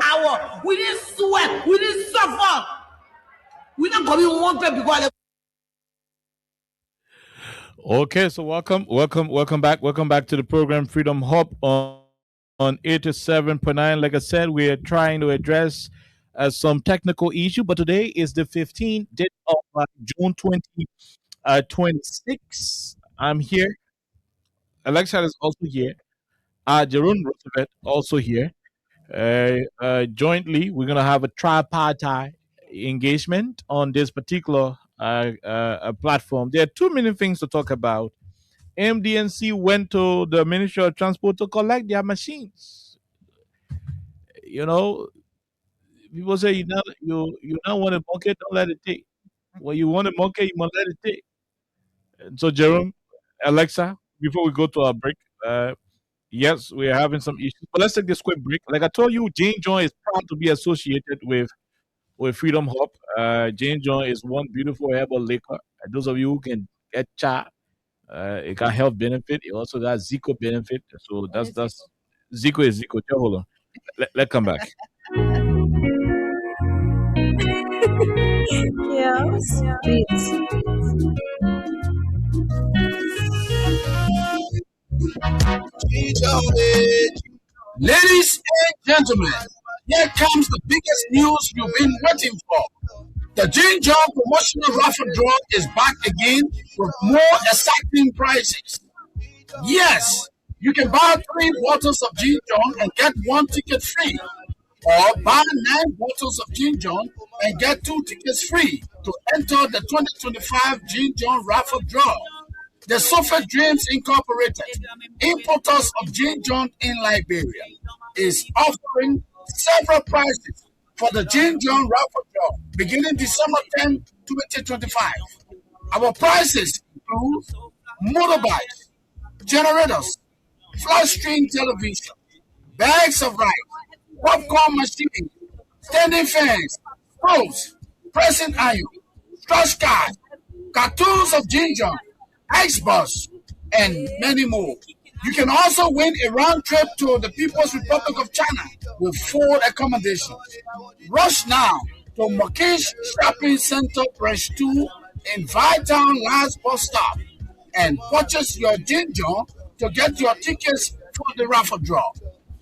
hour. We didn't sweat. We didn't suffer. We didn't come in one time because Okay, so welcome back to the program Freedom Hub on 87.9. Like I said, we are trying to address some technical issue, but today is the 15th day of June 2026. I'm here. Alexa is also here. Jerome Roosevelt also here. Jointly, we're gonna have a tripartite engagement on this particular platform. There are too many things to talk about. MDNC went to the Ministry of Transport to collect their machines. You know, people say you don't want a monkey, don't let it take. When you want a monkey, you must let it take. And so, Jerome, Alexa, before we go to our break, yes, we are having some issues, but let's take this quick break. Like I told you, Jane John is proud to be associated with Freedom Hub. Jane John is one beautiful herbal liquor. Those of you who can get cha, it got health benefit. It also got Zico benefit. So that's Zico is Zico. Just hold on. Let come back. Yeah, beats. Ladies and gentlemen, here comes the biggest news you've been waiting for. The Ginger promotional raffle draw is back again with more exciting prizes. Yes, you can buy 3 bottles of Ginger and get 1 ticket free, or buy 9 bottles of Ginger and get 2 tickets free to enter the 2025 Ginger raffle draw. The Sofa Dreams Incorporated, importers of gin John in Liberia, is offering several prizes for the Gin John Raffle Draw beginning December 10, 2025. Our prizes include motorbikes, generators, flat screen television, bags of rice, popcorn machine, standing fans, stoves, pressing iron, scratch cards, cartoons of ginger, Xbox, and many more. You can also win a round trip to the People's Republic of China with full accommodations. Rush now to Mokish Shopping Center Branch 2 in Town Last Bus Stop and purchase your ginger to get your tickets for the raffle draw.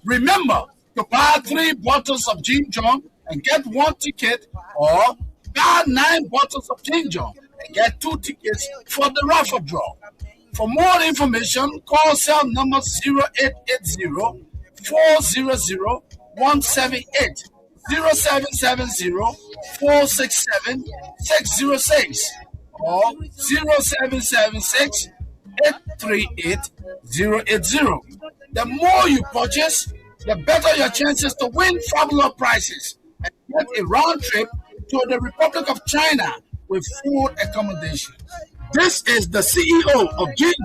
Remember to buy 3 bottles of ginger and get 1 ticket, or buy 9 bottles of ginger and get 2 tickets for the raffle draw. For more information, call cell number 0880 400 178, 0770 467 606, or 0776 838 080. The more you purchase, the better your chances to win fabulous prizes and get a round trip to the Republic of China with full accommodation. This is the CEO of Jin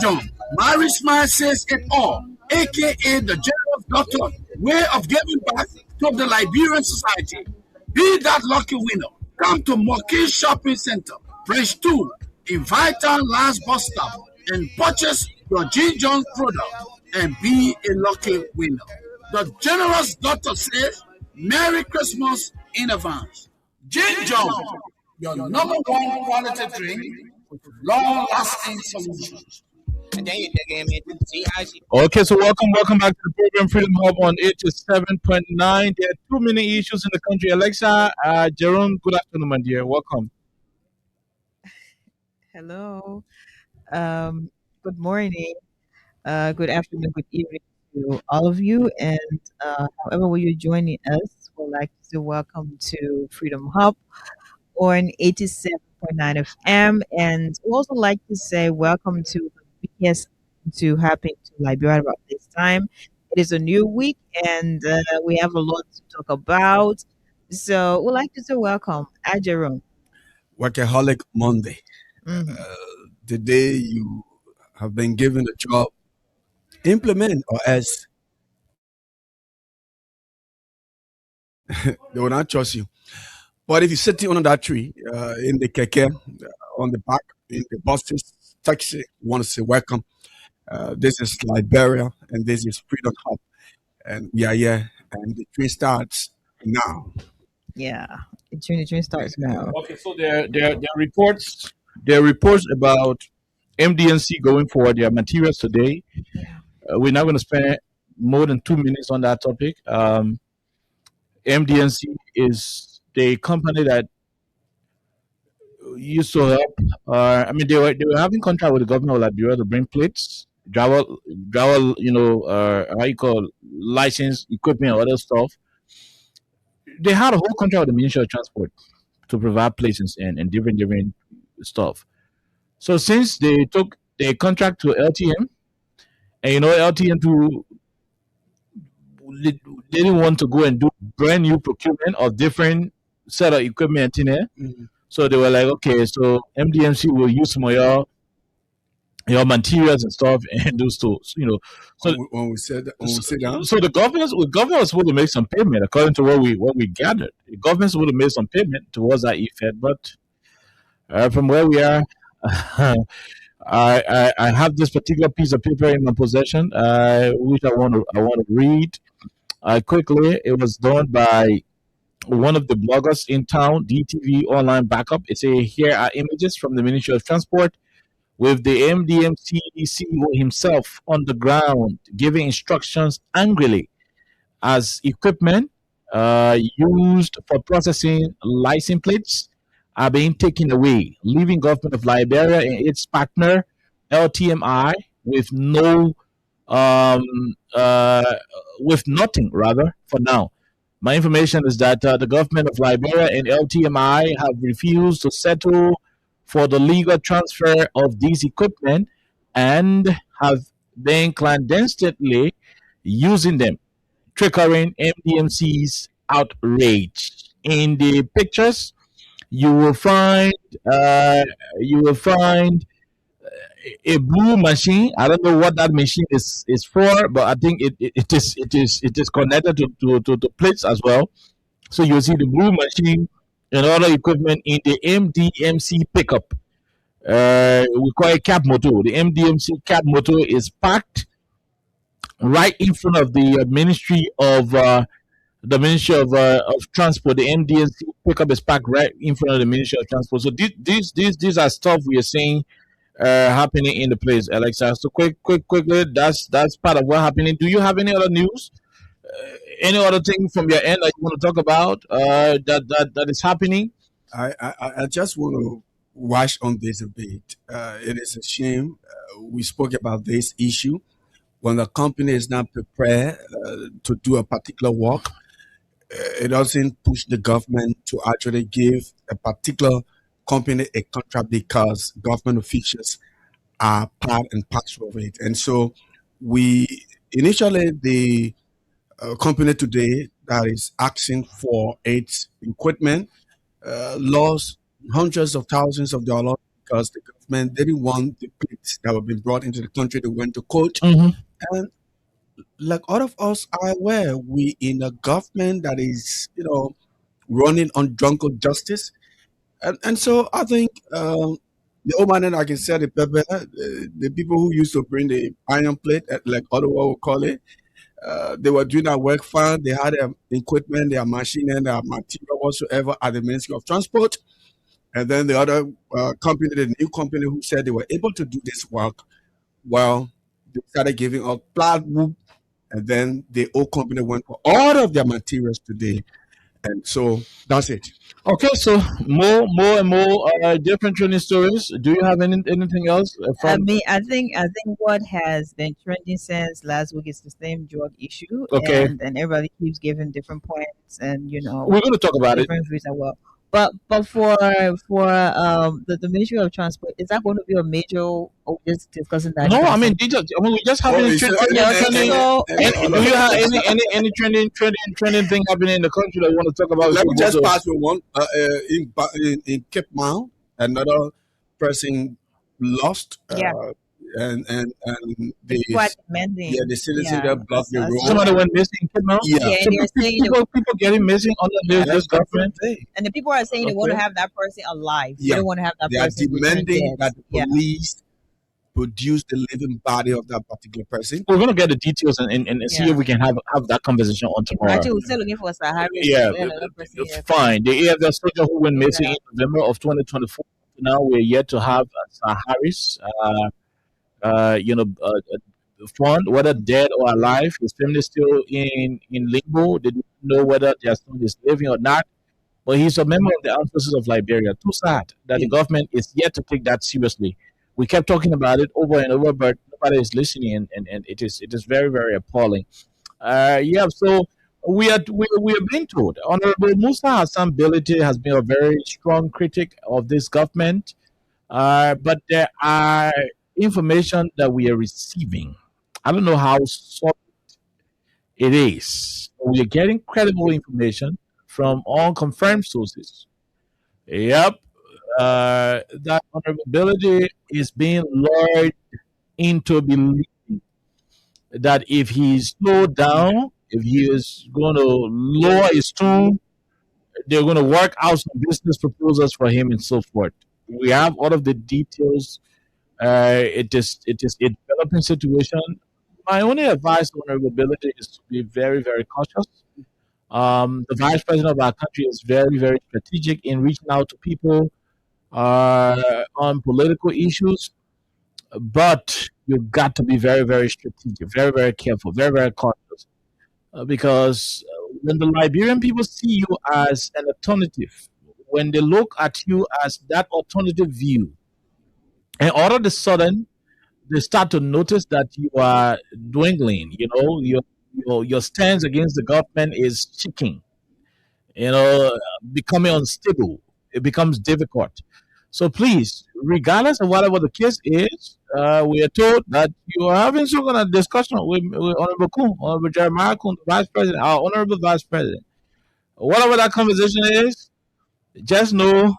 Mary Smile says it all, aka the General Doctor, way of giving back to the Liberian society. Be that lucky winner. Come to Moki Shopping Center, Branch 2, in Vital Last Bus Stop, and purchase your Jin product and be a lucky winner. The generous doctor says, Merry Christmas in advance. Jin your number one quality drink with long-lasting solutions. Okay, so welcome back to the program Freedom Hub on 87.9. There are too many issues in the country. Alexa, Jerome, good afternoon, my dear. Welcome. Hello. Good morning. Good afternoon. Good evening to all of you. And however way you're joining us, we'd like to say welcome to Freedom Hub on 87.9 FM. And we also like to say welcome to the biggest to happen to Liberia about this time. It is a new week, and we have a lot to talk about. So we'd like to say welcome, Ajeron. Workaholic Monday. Mhm. The day you have been given a job, implement, or else they will not trust you. But if you're sitting under that tree, in the keke, on the back, in the buses, taxi, want to say welcome. This is Liberia, and this is Freedom Hub, and we are here. And the tree starts now. Yeah. 2020 starts now. Okay, so there are reports about MDNC going forward. There are materials today. We're not going to spend more than 2 minutes on that topic. MDNC is the company that used to help. I mean, they were having contract with the government of Liberia to bring plates, travel, how you call license equipment, other stuff. They had a whole contract with the Ministry of Transport to provide places and different stuff. So since they took the contract to LTM, and LTM they didn't want to go and do brand new procurement of different set of equipment in there. Mhm. So they were like, okay, so MDMC will use some of your materials and stuff and do so. So When we said when we sit down, so the government was supposed to make some payment according to what we gathered. The government would have made some payment towards that effect, but from where we are, I have this particular piece of paper in my possession, which I want to read quickly. It was done by one of the bloggers in town, DTV Online Backup. It says here are images from the Ministry of Transport with the MDMC CEO himself on the ground giving instructions angrily as equipment used for processing license plates are being taken away, leaving government of Liberia and its partner LTMI with no um, uh, with nothing rather for now. My information is that the government of Liberia and LTMI have refused to settle for the legal transfer of these equipment and have been clandestinely using them, triggering MDMC's outrage. In the pictures, you will find uh, you will find a blue machine. I don't know what that machine is for, but I think it is connected to plates as well. So you see the blue machine and other equipment in the MDMC pickup. We call it cab motor. The MDMC cab motor is parked right in front of the Ministry of Transport. The MDMC pickup is parked right in front of the Ministry of Transport. So these are stuff we are seeing happening in the place, Alexa. So quickly, that's part of what happening. Do you have any other news? Any other thing from your end that you want to talk about that is happening? I just want to wash on this a bit. It is a shame. We spoke about this issue. When the company is not prepared to do a particular work, it doesn't push the government to actually give a particular company a contract because government officials are part and parcel of it. And so we initially the company today that is asking for its equipment lost hundreds of thousands of dollars because the government didn't want the plates that were being brought into the country. They went to court. Mm-hmm. And like all of us are aware, we in a government that is, running on drunken justice. And so I think the old man, and I can say the pepper, the people who used to bring the iron plate, like Ottawa will call it, they were doing their work fine. They had their equipment, their machine, and their material whatsoever at the Ministry of Transport. And then the other company, the new company who said they were able to do this work, well, they started giving out plywood, and then the old company went for all of their materials today. And so that's it. Okay, so more and more different trending stories. Do you have anything else I from? mean, I think what has been trending since last week is the same drug issue, Okay, and everybody keeps giving different points, and we're going to talk about it. different views as well. But for the Ministry of Transport, is that going to be a major? Oh, just discussing that No, I difference. mean, we just having Well, a it's trend, Okay, okay. trending. So Do you have any trending thing happening in the country that you want to talk about? Let me before we go just to? pass with one. In Cape Mount, another person lost, yeah, and people are demanding. the citizen Yeah, that blocked the I saw road. Somebody that. went missing. Now, Yeah, Yeah, and they're saying people getting missing under this government. and the people are saying they want to Okay. have that person alive. They Yeah, don't want to have that they are person returned demanding dead. that the Yeah. police produce the living body of that particular person. We're gonna get the details and see Yeah. if we can have that conversation on tomorrow. Actually, we're still looking for Saharis. Yeah, We had another person here. fine. The AFL soldier who went missing Yeah. in November of 2024. Now we're yet to have Harris, found whether dead or alive. His family is still in limbo. They don't know whether their son is living or not. But he's a member of the armed forces of Liberia. Too sad that the government is yet to take that seriously. We kept talking about it over and over, but nobody is listening, and it is very very appalling. Yeah, so we are being told. Honorable Musa Hassan Bility has been a very strong critic of this government, but there are information that we are receiving. I don't know how solid it is. We are getting credible information from unconfirmed sources. Yep, that vulnerability is being lured into believing that if he slowed down, if he is going to lower his tone, they're going to work out some business proposals for him and so forth. We have all of the details. It is a developing situation. My only advice on vulnerability is to be very, very cautious. The vice president of our country is very, very strategic in reaching out to people on political issues, but you've got to be very, very strategic, very, very careful, very, very cautious. Because when the Liberian people see you as an alternative, when they look at you as that alternative view, and all of a sudden they start to notice that you are dwindling, your stance against the government is shaking, becoming unstable. It becomes difficult. So please, regardless of whatever the case is, we are told that you are having some kind of discussion with Honorable Kuhn, Honorable Jeremiah Kuhn, the Vice President, our Honorable Vice President. Whatever that conversation is, just know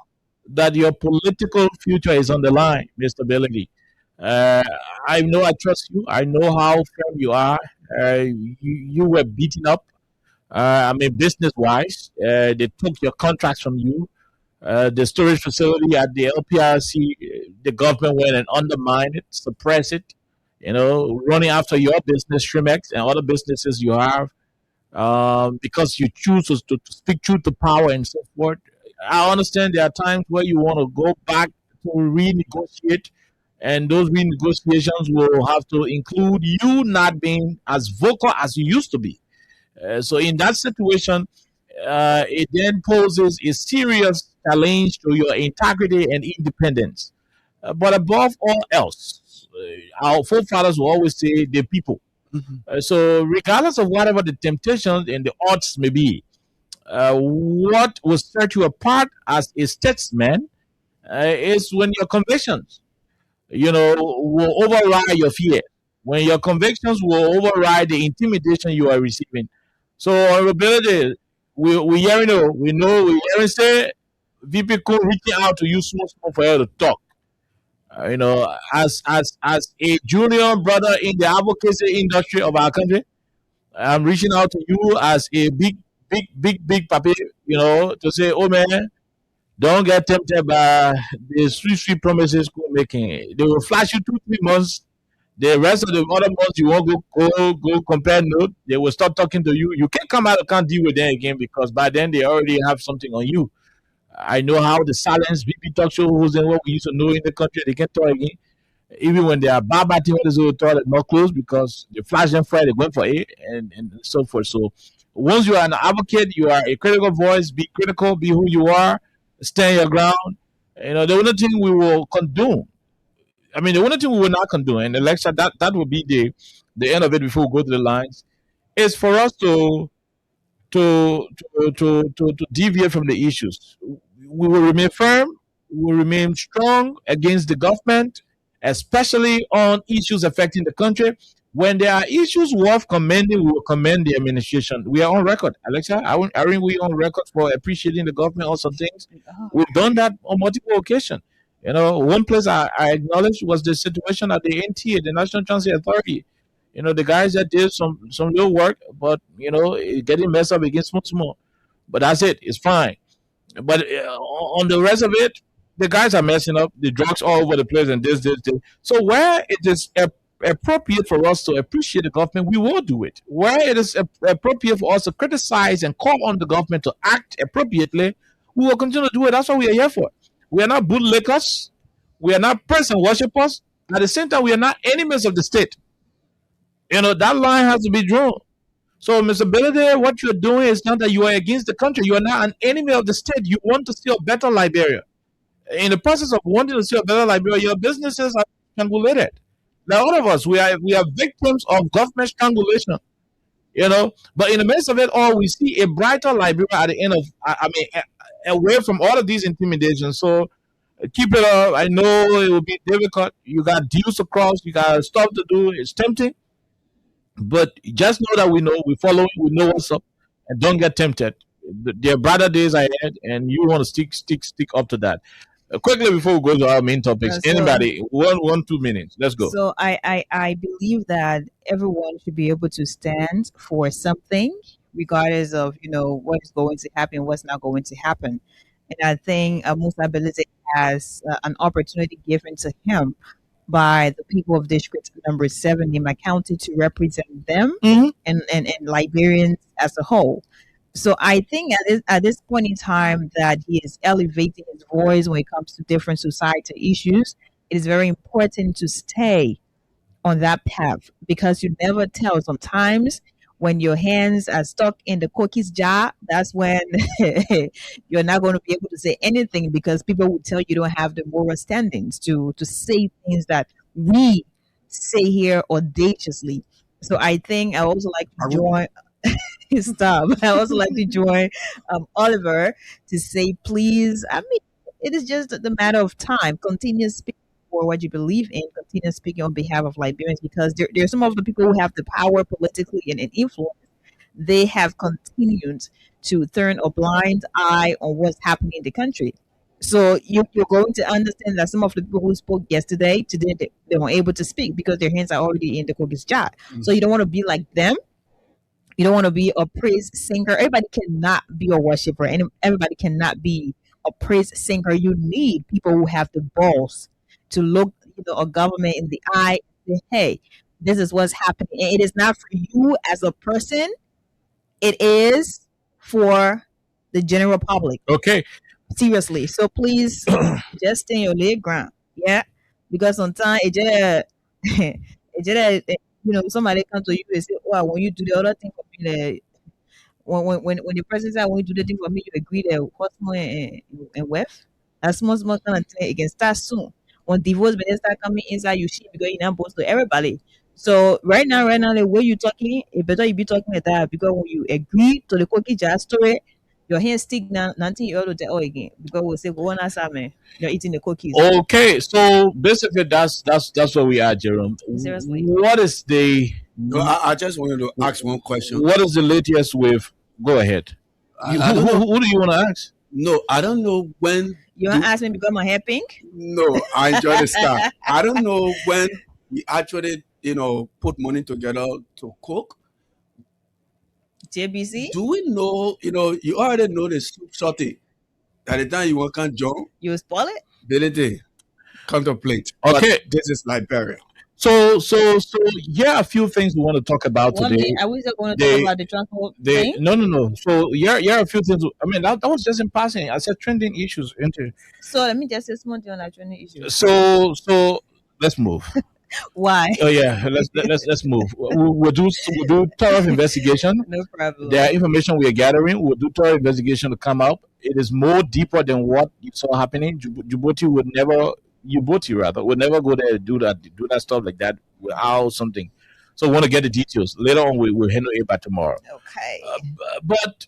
that your political future is on the line, Mr. Bellamy. Uh, I know I trust you. I know how firm you are. You were beaten up. Business wise, they took your contracts from you. The storage facility at the LPRC, the government went and undermined it, suppressed it, running after your business, Shrimex, and other businesses you have, because you choose to speak truth to power and so forth. I understand there are times where you want to go back to renegotiate, and those renegotiations will have to include you not being as vocal as you used to be. So in that situation, it then poses a serious challenge to your integrity and independence. But above all else, our forefathers will always say the people. Mhm. So regardless of whatever the temptations and the odds may be, what will set you apart as a statesman is when your convictions, will override your fear. When your convictions will override the intimidation you are receiving. So, honorability, we hearing say VP could reaching out to you small, small for you to talk. As a junior brother in the advocacy industry of our country, I'm reaching out to you as a big, big, big, big papi, to say, oh man, don't get tempted by the sweet, sweet promises we're making. They will flash you 2, 3 months. The rest of the other months you won't go compare note. They will start talking to you. You can't come out and can't deal with them again because by then they already have something on you. I know how the silence VP talk show hosts and what we used to know in the country. They can't talk again. Even when they are babating when they toilet not closed because they flash them fire, they going for it and so forth. So once you are an advocate, you are a critical voice, be critical, be who you are, stand your ground. The only thing we will condone. The only thing we will not condone, and the lecture that will be the end of it before we go to the lines, is for us to deviate from the issues. We will remain firm. We will remain strong against the government, especially on issues affecting the country. When there are issues worth commending, we will commend the administration. We are on record, Alexa. Aren't we on record for appreciating the government on some things? We've done that on multiple occasions. One place I acknowledged was the situation at the NTA, the National Transit Authority. The guys that did some little work, but it getting messed up against small. But that's it. It's fine. But on the rest of it, The guys are messing up. The drugs all over the place, and this. So where it is appropriate for us to appreciate the government, we will do it. Where it is appropriate for us to criticize and call on the government to act appropriately, we will continue to do it. That's what we are here for. We are not bootlickers. We are not person worshippers. At the same time, we are not enemies of the state. That line has to be drawn. So, Mr. Belade, what you're doing is not that you are against the country. You are not an enemy of the state. You want to see a better Liberia. In the process of wanting to see a better Liberia, your businesses are strangulated. Now, all of us, we are victims of government strangulation. But in the midst of it all, we see a brighter Liberia at the end of, away from all of these intimidations. So keep it up. I know it will be difficult. You got deals to cross. You got stuff to do. It's tempting. But just know that we follow, we know what's up, and don't get tempted. There are brighter days ahead, and you want to stick up to that. Quickly before we go to our main topics, anybody, 2 minutes. Let's go. So I believe that everyone should be able to stand for something, regardless of what is going to happen, what's not going to happen. And I think Musa Beleze has an opportunity given to him by the people of District Number 7 in my county to represent them and Liberians as a whole. So I think at this point in time that he is elevating his voice when it comes to different societal issues, it is very important to stay on that path, because you never tell. Sometimes when your hands are stuck in the cookies jar, that's when you're not going to be able to say anything, because people will tell you don't have the moral standings to say things that we say here audaciously. So I think I also like to join. Stop. I also like to join Oliver to say, please. I mean, it is just the matter of time. Continue speaking for what you believe in. Continue speaking on behalf of Liberians, because there are some of the people who have the power politically and influence. They have continued to turn a blind eye on what's happening in the country. So you're going to understand that some of the people who spoke yesterday, today, they weren't able to speak because their hands are already in the cookies jar. So you don't want to be like them. You don't want to be a praise singer. Everybody cannot be a worshiper, and everybody cannot be a praise singer. You need people who have the balls to look a government in the eye and say, hey, this is what's happening. And it is not for you as a person. It is for the general public. Okay. Seriously. So please just stay on your leg ground. Yeah. Because sometimes it just somebody comes to you and say, "Oh, when you do the other thing for me, when the person says, when you do the thing for me, you agree that what's more and wealth, a small kind of thing, it can start soon. When divorce when they start coming inside, you see because you're not supposed to everybody. So right now, the way you're talking, it better you be talking like that, because when you agree to the cookie jar story, your hands stick now, nothing you ought to tell again, because we'll say, go on outside, man. You're eating the cookies. Okay, so basically that's where we are, Jerome. Seriously. What is the No, I just wanted to ask one question. what is the latest with? Go ahead. I don't know. Who do you want to ask? No, I don't know when. You want to ask me because my hair pink? No, I enjoy the stuff. I don't know when we actually, put money together to cook. JBC? Do we know, you already know the soup saute. At the time you want to John, You spoil it? ability, contemplate. Okay. But this is Liberia. So here are a few things we want to talk about today. Are we just going to They- talk about the transport They thing? no. So here are a few things. I mean that was just in passing. I said trending issues. So let me just say something on that training issue. So let's move. Why? Oh yeah, let's move. We'll do thorough investigation. No problem. There are information we are gathering. We'll do thorough investigation to come out. It is more deeper than what you saw happening. Djibouti would never go there and do that stuff like that without something. So we want to get the details later on. We'll handle it by tomorrow. Okay. But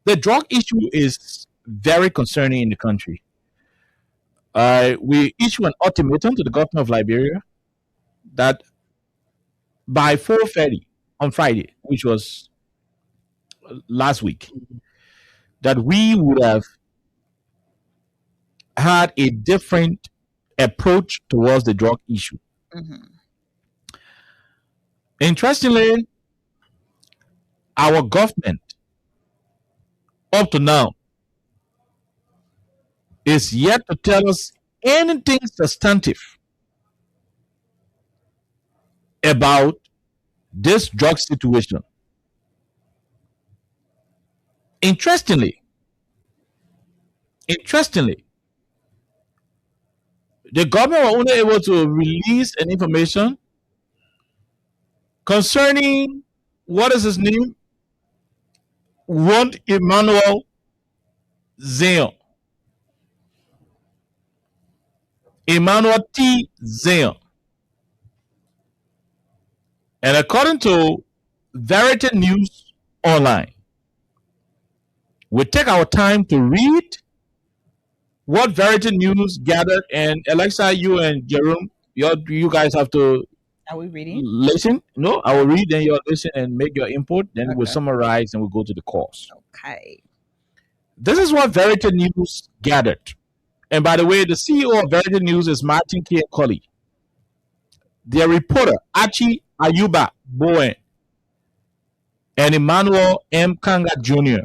the drug issue is very concerning in the country. We issue an ultimatum to the government of Liberia that by 4:30 on Friday, which was last week, that we would have had a different approach towards the drug issue. Mhm. Interestingly, our government up to now is yet to tell us anything substantive about this drug situation. Interestingly, the government were only able to release an information concerning what is his name? One Emmanuel Zion. Emmanuel T. Zion. And according to Verity News Online, we take our time to read what Verity News gathered. And Alexa, you and Jerome, you guys have to Are we reading? listen. No, I will read, then you'll listen and make your input. Then we'll Okay. summarize and we'll go to the cause. Okay. This is what Verity News gathered. And by the way, the CEO of Verity News is Martin K. Colley. Their reporter, Archie Ayuba Bowen, and Emmanuel M. Kanga Jr.,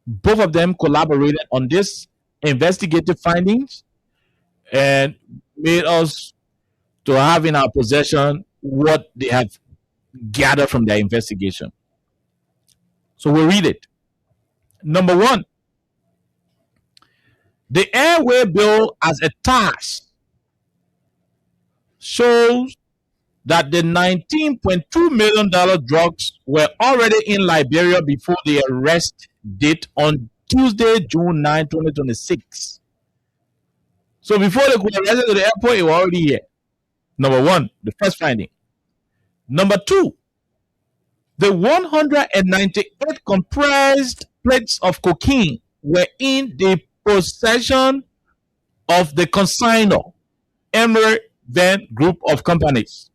both of them collaborated on this investigative findings and made us to have in our possession what they have gathered from their investigation. So we'll read it. Number one, the airway bill as a task shows that the $19.2 million drugs were already in Liberia before the arrest date on Tuesday, June 9, 2026. So before they could arrest it to the airport, it was already here. Number one, the first finding. Number two, the 198 compressed plates of cocaine were in the possession of the consignor, Emery Van Group of Companies,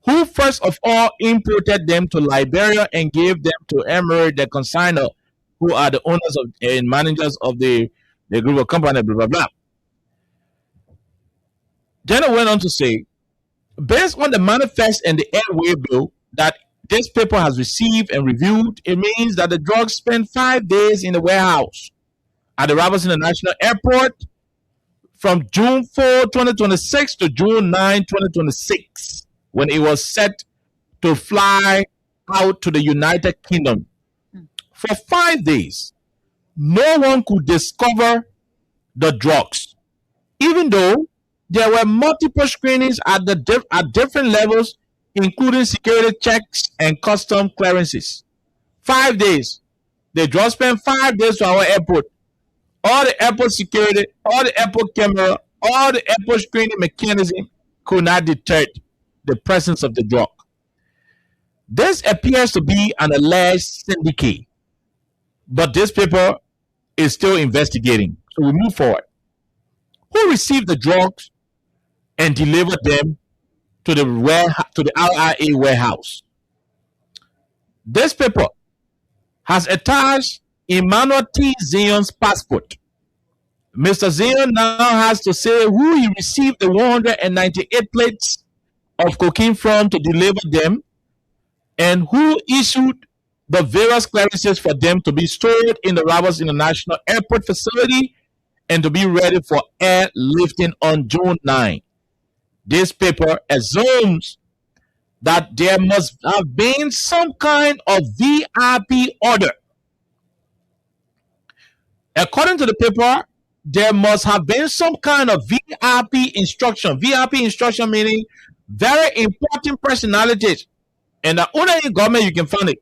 who first of all imported them to Liberia and gave them to Emery, the consignor, who are the owners of and managers of the group of companies, blah, blah, blah. Then it went on to say, based on the manifest and the airway bill that this paper has received and reviewed, it means that the drugs spent 5 days in the warehouse at the Robertson International Airport from June 4, 2026 to June 9, 2026, when it was set to fly out to the United Kingdom. For 5 days, no one could discover the drugs, even though there were multiple screenings at different levels, including security checks and custom clearances. 5 days. They just spent 5 days to our airport. All the airport security, all the airport camera, all the airport screening mechanism could not detect the presence of the drug. This appears to be an alleged syndicate, but this paper is still investigating. So we move forward. Who received the drugs and delivered them to the RIA warehouse? This paper has attached Emmanuel T. Zion's passport. Mr. Zion now has to say who he received the 198 plates of cocaine from to deliver them, and who issued the various clearances for them to be stored in the Roberts International Airport facility and to be ready for airlifting on June 9. This paper assumes that there must have been some kind of VIP order. According to the paper, there must have been some kind of VIP instruction. VIP instruction meaning very important personalities. And only in government you can find it.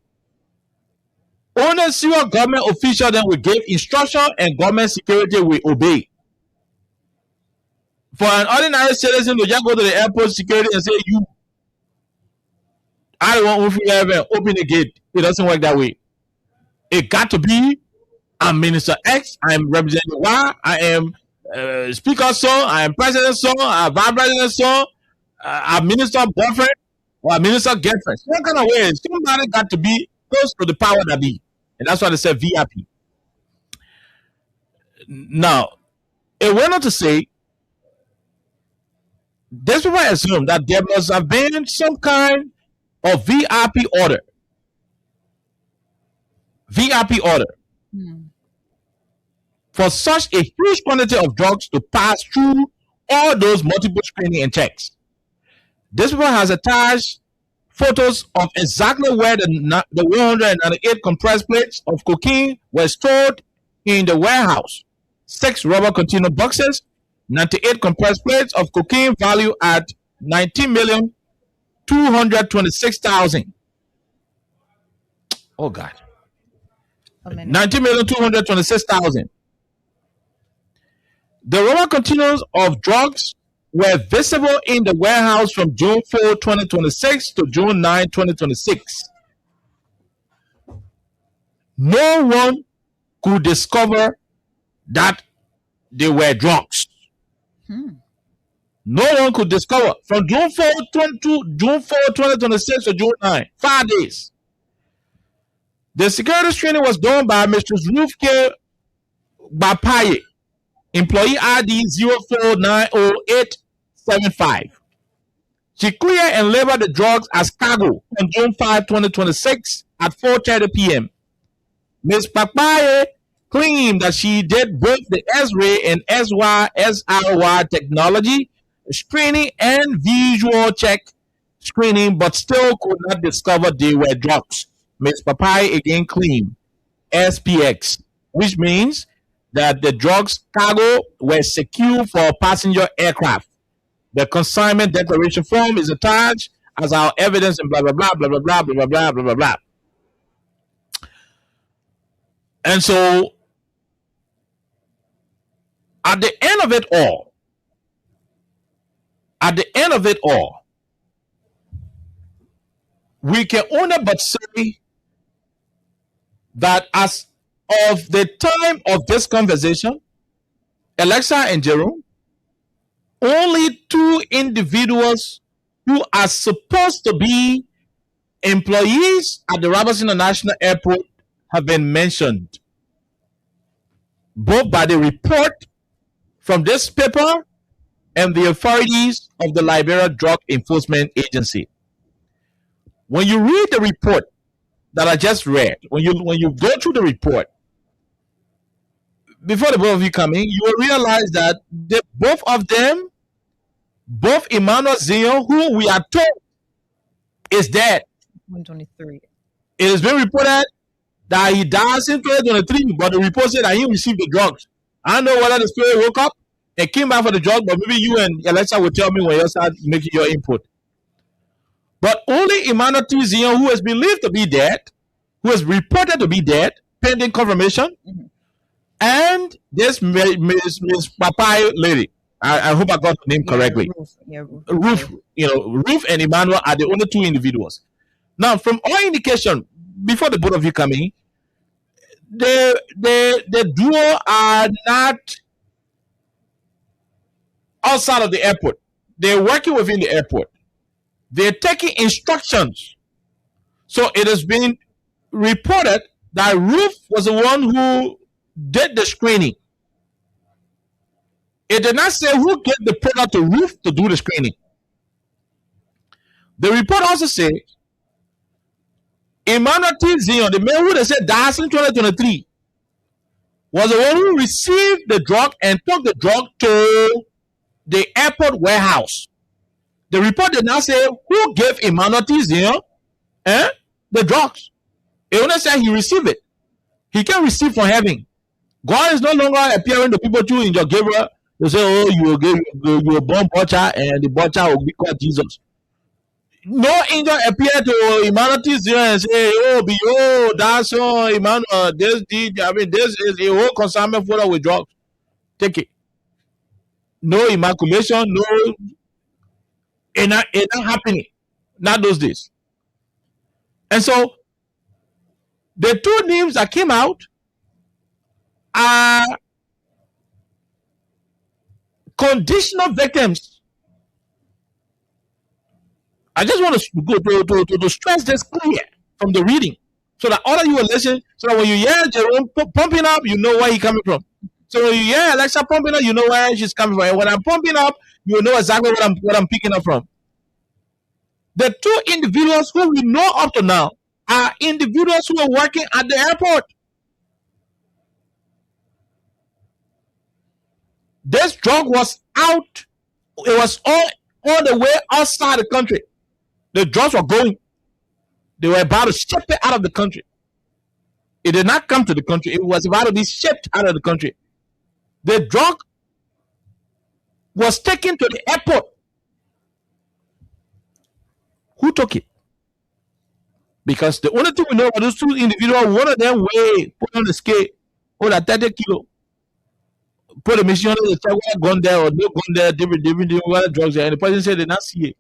Only serious government official then will give instruction and government security will obey. For an ordinary citizen to just go to the airport security and say, I don't want to open the gate. It doesn't work that way. It got to be, I'm Minister X, I'm Representative Y, I am Speaker so, I am President so, I'm Vice President so, I'm Minister boyfriend, or Minister girlfriend. Some kind of way, somebody got to be close to the power that be. And that's why they said VIP. Now, it went on to say, this people assume that there must have been some kind of VIP order. VIP order. for such a huge quantity of drugs to pass through all those multiple screening and checks. This paper has attached photos of exactly where the 198 compressed plates of cocaine were stored in the warehouse. 6 rubber container boxes, 98 compressed plates of cocaine valued at 19,226,000. Oh God. How many? 19,226,000. The rubber containers of drugs were visible in the warehouse from June 4, 2026 to June 9, 2026. No one could discover that they were drugs. No one could discover from June 4, 2026 to June 9, 5 days. The security screening was done by Mr. Ruth K. Bapaye, employee ID 049085. She cleared and labeled the drugs as cargo on June 5, 2026 at 4:30 p.m. Ms. Bapaye claimed that she did both the X-ray and SRY technology screening and visual check screening, but still could not discover they were drugs. Ms. Bapaye again claimed SPX, which means that the drugs cargo were secured for passenger aircraft. The consignment declaration form is attached as our evidence and blah blah blah blah blah blah blah blah blah blah blah. And so, at the end of it all, we can only but say that as of the time of this conversation, Alexa and Jerome, only 2 individuals who are supposed to be employees at the Robertson International Airport have been mentioned, both by the report from this paper and the authorities of the Liberia Drug Enforcement Agency. When you read the report that I just read, when you go through the report, before the both of you come in, you will realize that both of them, both Emmanuel Zion, who we are told is dead. 123. It has been reported that he died in 2023, but the report said that he received the drugs. I don't know whether the spirit woke up and came back for the drugs, but maybe you and Alexa will tell me when you start making your input. But only Emmanuel T. Zion, who is believed to be dead, who is reported to be dead, pending confirmation, and this Miss Bapaye lady. I hope I got the name correctly. Ruth. Ruth and Emmanuel are the only 2 individuals. Now, from all indication, before the both of you come in, the duo are not outside of the airport. They're working within the airport. They're taking instructions. So it has been reported that Ruth was the one who did the screening. It did not say who gave the product to Ruth to do the screening. The report also says Emmanuel T. Zion, the man who they said died in 2023, was the one who received the drug and took the drug to the airport warehouse. The report did not say who gave Emmanuel T. Zion the drugs. It only said he received it. He can receive from heaven. God is no longer appearing to people through Angel Gabriel. They say, oh, you will born butcher, and the butcher will be called Jesus. No angel appeared to Emmanuel T. Zion and say, oh, behold, that's Emmanuel. This is a whole consignment folder with drugs. Take it. No immaculation, no, it's not happening. Not those days. And so, the 2 names that came out are conditional victims. I just want to stress this clear from the reading, so that all of you will listen, so that when you hear Jerome pumping up, you know where he's coming from. So when you hear Alexa pumping up, you know where she's coming from. And when I'm pumping up, you know exactly what I'm picking up from. The 2 individuals who we know up to now are individuals who are working at the airport. This drug was out. It was all the way outside the country. The drugs were going. They were about to ship it out of the country. It did not come to the country. It was about to be shipped out of the country. The drug was taken to the airport. Who took it? Because the only thing we know about those two individuals, one of them put on the scale, hold at 30 kilo. Put a machine on the check whether gone there or no gone there, different whether drugs there. And the person said they not see it.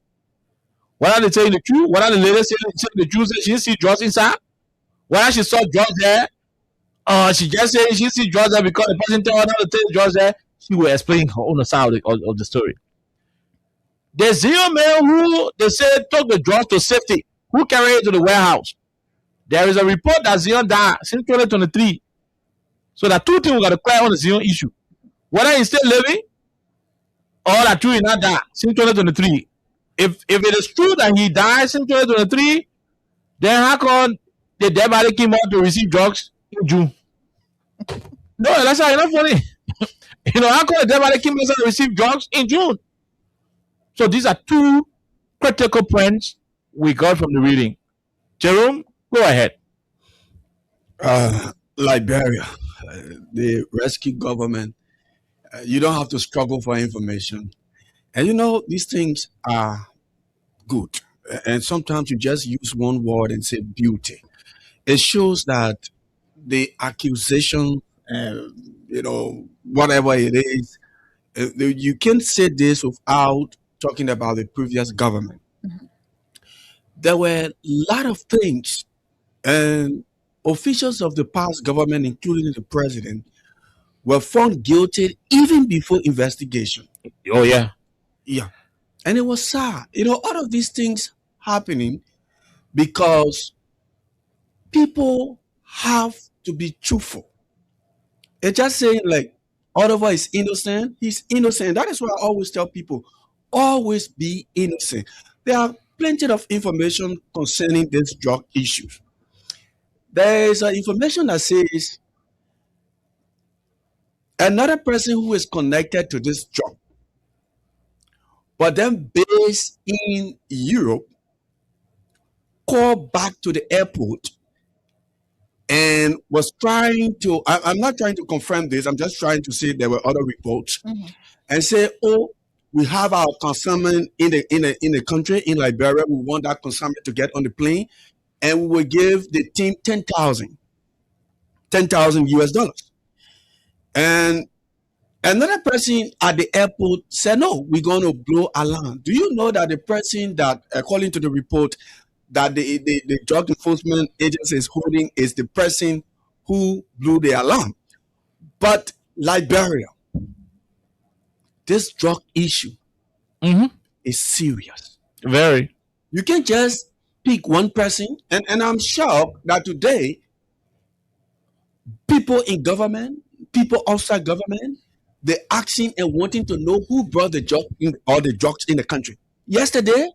Whether they saying the truth, whether the lady saying the truth, she didn't see drugs inside, whether she saw drugs there, she just said she see drugs there because the person told her not to take drugs there. She will explain her own side of the story. The zero man who they said took the drugs to safety, who carried it to the warehouse. There is a report that Zion died since 2023. So that two things we got to clear on the Zion issue. Whether he's still living or that true he not died since 2023. If it is true that he died since 2023, then how come the dead body came out to receive drugs in June? No, that's not funny. How come the dead body came out to receive drugs in June? So these are two critical points we got from the reading. Jerome, go ahead. Liberia, the rescue government, you don't have to struggle for information. And these things are good. And sometimes you just use one word and say beauty. It shows that the accusation, whatever it is, you can't say this without talking about the previous government. There were a lot of things, and officials of the past government, including the president, were found guilty even before investigation. Oh, yeah. Yeah. And it was sad. All of these things happening because people have to be truthful. It's just saying, like, Oliver is innocent. He's innocent. That is why I always tell people, always be innocent. There are plenty of information concerning this drug issues. There is information that says another person who is connected to this drug, but then based in Europe, called back to the airport and was trying to, I'm not trying to confirm this, I'm just trying to say there were other reports, and say, oh, we have our consignment in the country, in Liberia, we want that consignment to get on the plane, and we will give the team $10,000 US dollars. And another person at the airport said, no, we're going to blow alarm. Do you know that the person that, according to the report, that the drug enforcement agency is holding is the person who blew the alarm? But Liberia, this drug issue is serious. Very. You can't just pick one person. And I'm shocked that today, people in government, people outside government, they're asking and wanting to know who brought the drug in, or the drugs in the country. Yesterday,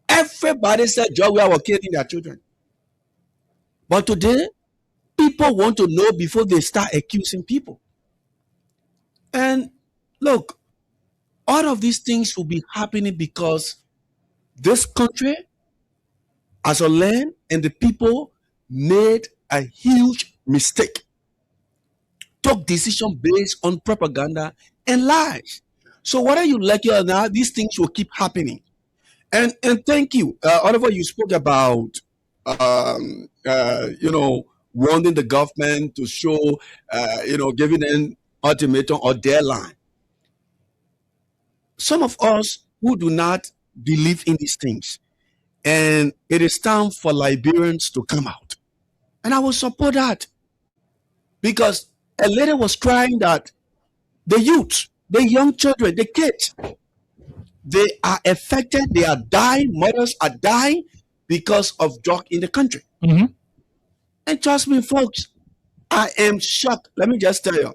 everybody said drug were killing their children. But today, people want to know before they start accusing people. And look, all of these things will be happening because this country, as a land, and the people made a huge mistake. Took decision based on propaganda and lies. So whether you like it or not, these things will keep happening. And thank you, Oliver. You spoke about wanting the government to show, giving an ultimatum or deadline. Some of us who do not believe in these things, and it is time for Liberians to come out, and I will support that, because a lady was crying that the youth, the young children, the kids, they are affected, they are dying, mothers are dying because of drug in the country. And trust me, folks, I am shocked. Let me just tell you,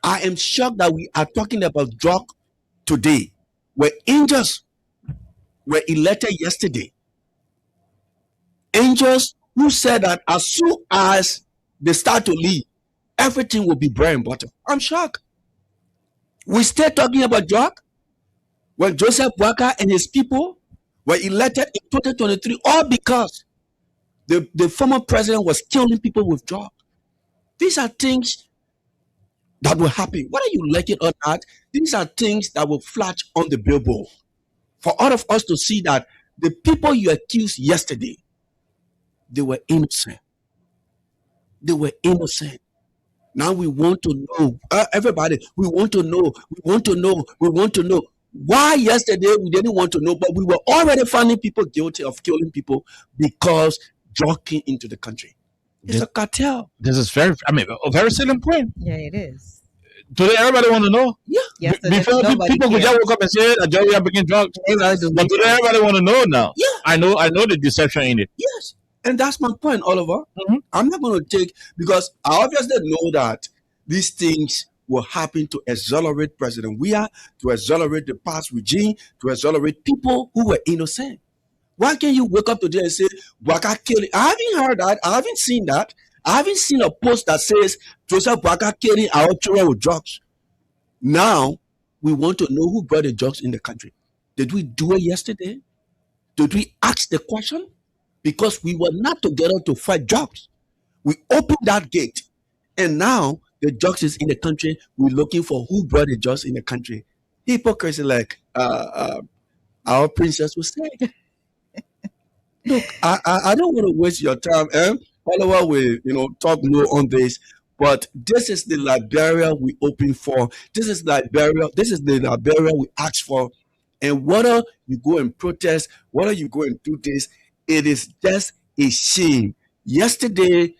I am shocked that we are talking about drug today, where angels were elected yesterday. Angels who said that as soon as they start to leave, everything will be bread and butter. I'm shocked. We still talking about drug when Joseph Boakai and his people were elected in 2023, all because the former president was killing people with drug. These are things that will happen. Whether you like it or not, these are things that will flash on the billboard. For all of us to see that the people you accused yesterday, they were innocent. They were innocent. Now we want to know, everybody, we want to know why yesterday we didn't want to know, but we were already finding people guilty of killing people because drug came into the country. It's a cartel. This is a very salient point. Yeah, it is. Today, everybody want to know. Yeah. Yesterday, Before nobody people could cared. just woke up and say that Joey are making drugs. But today, everybody want to know now. Yeah. I know the deception in it. Yes. And that's my point, Oliver. Mhm. I'm not going to take, because I obviously know that these things will happen to exonerate President Weah, to exonerate the past regime, to exonerate people who were innocent. Why can't you wake up today and say, Boakai killing? I haven't heard that. I haven't seen that. I haven't seen a post that says Joseph Boakai killing our children with drugs. Now, we want to know who brought the drugs in the country. Did we do it yesterday? Did we ask the question? Because we were not together to fight drugs. We opened that gate, and now the drugs is in the country. We're looking for who brought the drugs in the country. Hypocrisy, like our princess was saying. Look, I don't want to waste your time. Oliver will talk more on this, but this is the Liberia we open for. This is Liberia. This is the Liberia we ask for. And whether you go and protest, whether you go and do this, it is just a shame. Yesterday,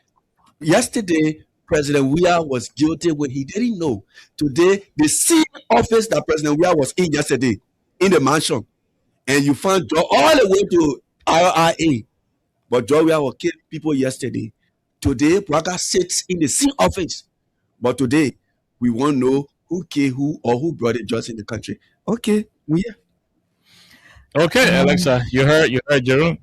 President Weah was guilty when he didn't know. Today, the same office that President Weah was in yesterday, in the mansion, and you found Joe all the way to RIA. But Joe Weah was killing people yesterday. Today, Boakai sits in the same office. But today, we won't know who killed who or who brought the drugs in the country. Okay, Weah. Okay, Alexa, you heard Jerome.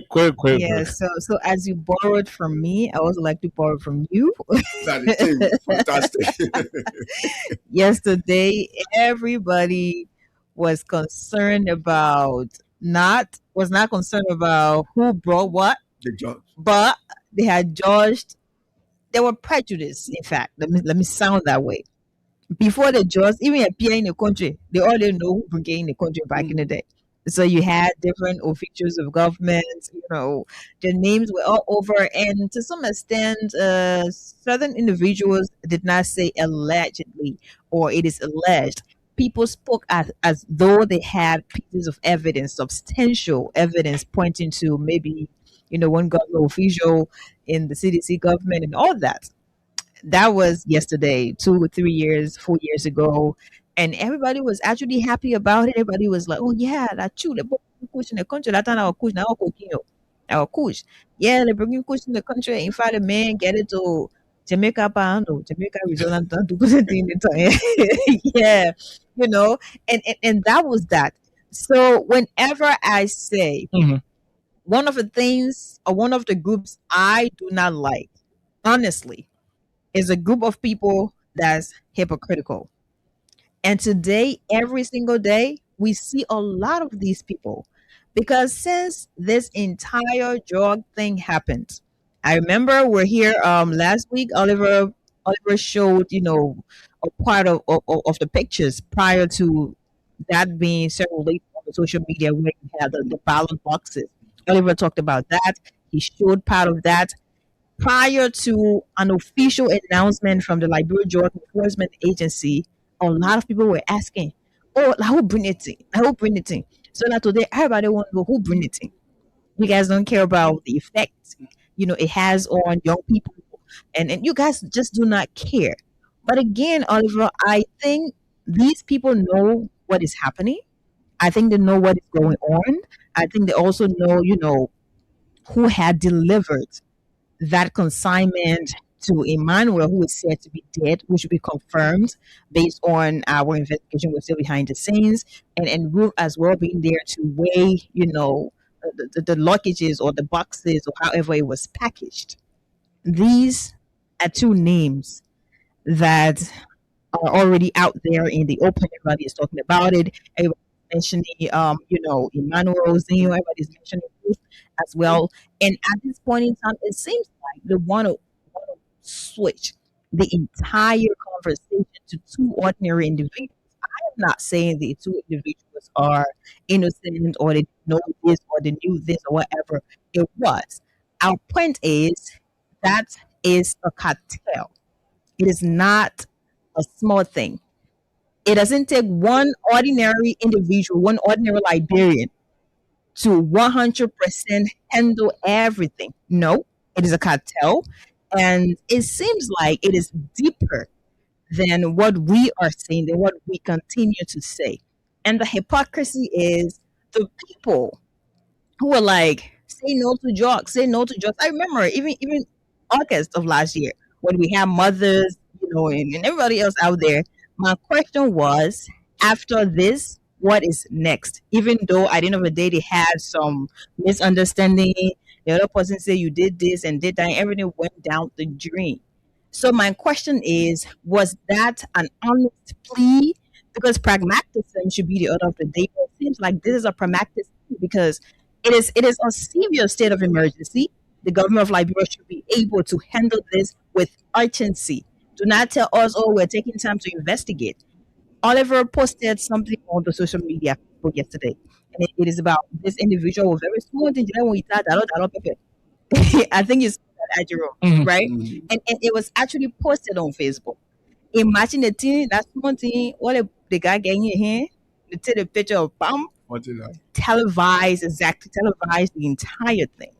Quick. Yeah, so as you borrowed from me, I also like to borrow from you. That is fantastic. Yesterday, everybody was concerned about was not concerned about who brought what, The drugs. but they had judged. They were prejudiced. In fact, let me sound that way. Before the judge even appear in the country, they already know who began in the country back in the day. So you had different officials of government, their names were all over. And to some extent, certain individuals did not say allegedly or it is alleged. People spoke as though they had pieces of evidence, substantial evidence pointing to maybe, one government official in the CDC government and all that. That was yesterday, 2 or 3 years, 4 years ago. And everybody was actually happy about it. Everybody was like, oh, yeah, that's true. They brought Kush in the country. That time our Kush, now our Kush. Yeah, they bring Kush in the country. In fact, the man get it to Jamaica, Jamaica, Arizona, don't do good thing in time. Yeah, and that was that. So whenever I say Mhm. one of the things or one of the groups I do not like, honestly, is a group of people that's hypocritical. And today, every single day, we see a lot of these people because since this entire drug thing happened, I remember we're here last week. Oliver showed a part of the pictures prior to that being circulated on the social media where you had the ballot boxes. Oliver talked about that. He showed part of that prior to an official announcement from the Liberia Drug Enforcement Agency. A lot of people were asking, "Oh, like, who bring it in? Like, who bring it in?" So now today, everybody wants to know who bring it in. You guys don't care about the effect, it has on young people, and you guys just do not care. But again, Oliver, I think these people know what is happening. I think they know what is going on. I think they also know, who had delivered that consignment to Emmanuel, who is said to be dead, which will be confirmed based on our investigation. We're still behind the scenes, and Ruth as well being there to weigh, the luggages or the boxes or however it was packaged. These are two names that are already out there in the open. Everybody is talking about it. Everybody's mentioning, Emmanuel Zeno. Everybody's mentioning Ruth as well. And at this point in time, it seems like they want to switch the entire conversation to two ordinary individuals. I'm not saying the two individuals are innocent or they know this or they knew this or whatever it was. Our point is that is a cartel. It is not a small thing. It doesn't take one ordinary individual, one ordinary Liberian to 100% handle everything. No, it is a cartel. And it seems like it is deeper than what we are saying, than what we continue to say. And the hypocrisy is the people who were like, say no to drugs, say no to drugs. I remember even August of last year when we had mothers, and everybody else out there. My question was, after this, what is next? Even though at the end of the day they had some misunderstanding, the other person said you did this and did that, and everything went down the drain. So my question is, was that an honest plea? Because pragmatism should be the order of the day. It seems like this is a pragmatic plea because it is a severe state of emergency. The government of Liberia should be able to handle this with urgency. Do not tell us, oh, we're taking time to investigate. Oliver posted something on the social media yesterday, and it is about this individual with very small thing. I think it's at Mhm. right? Mhm. And it was actually posted on Facebook. Imagine the thing, that's one thing, what if the guy getting in here, they take a picture of bam, What is that? televise the entire thing.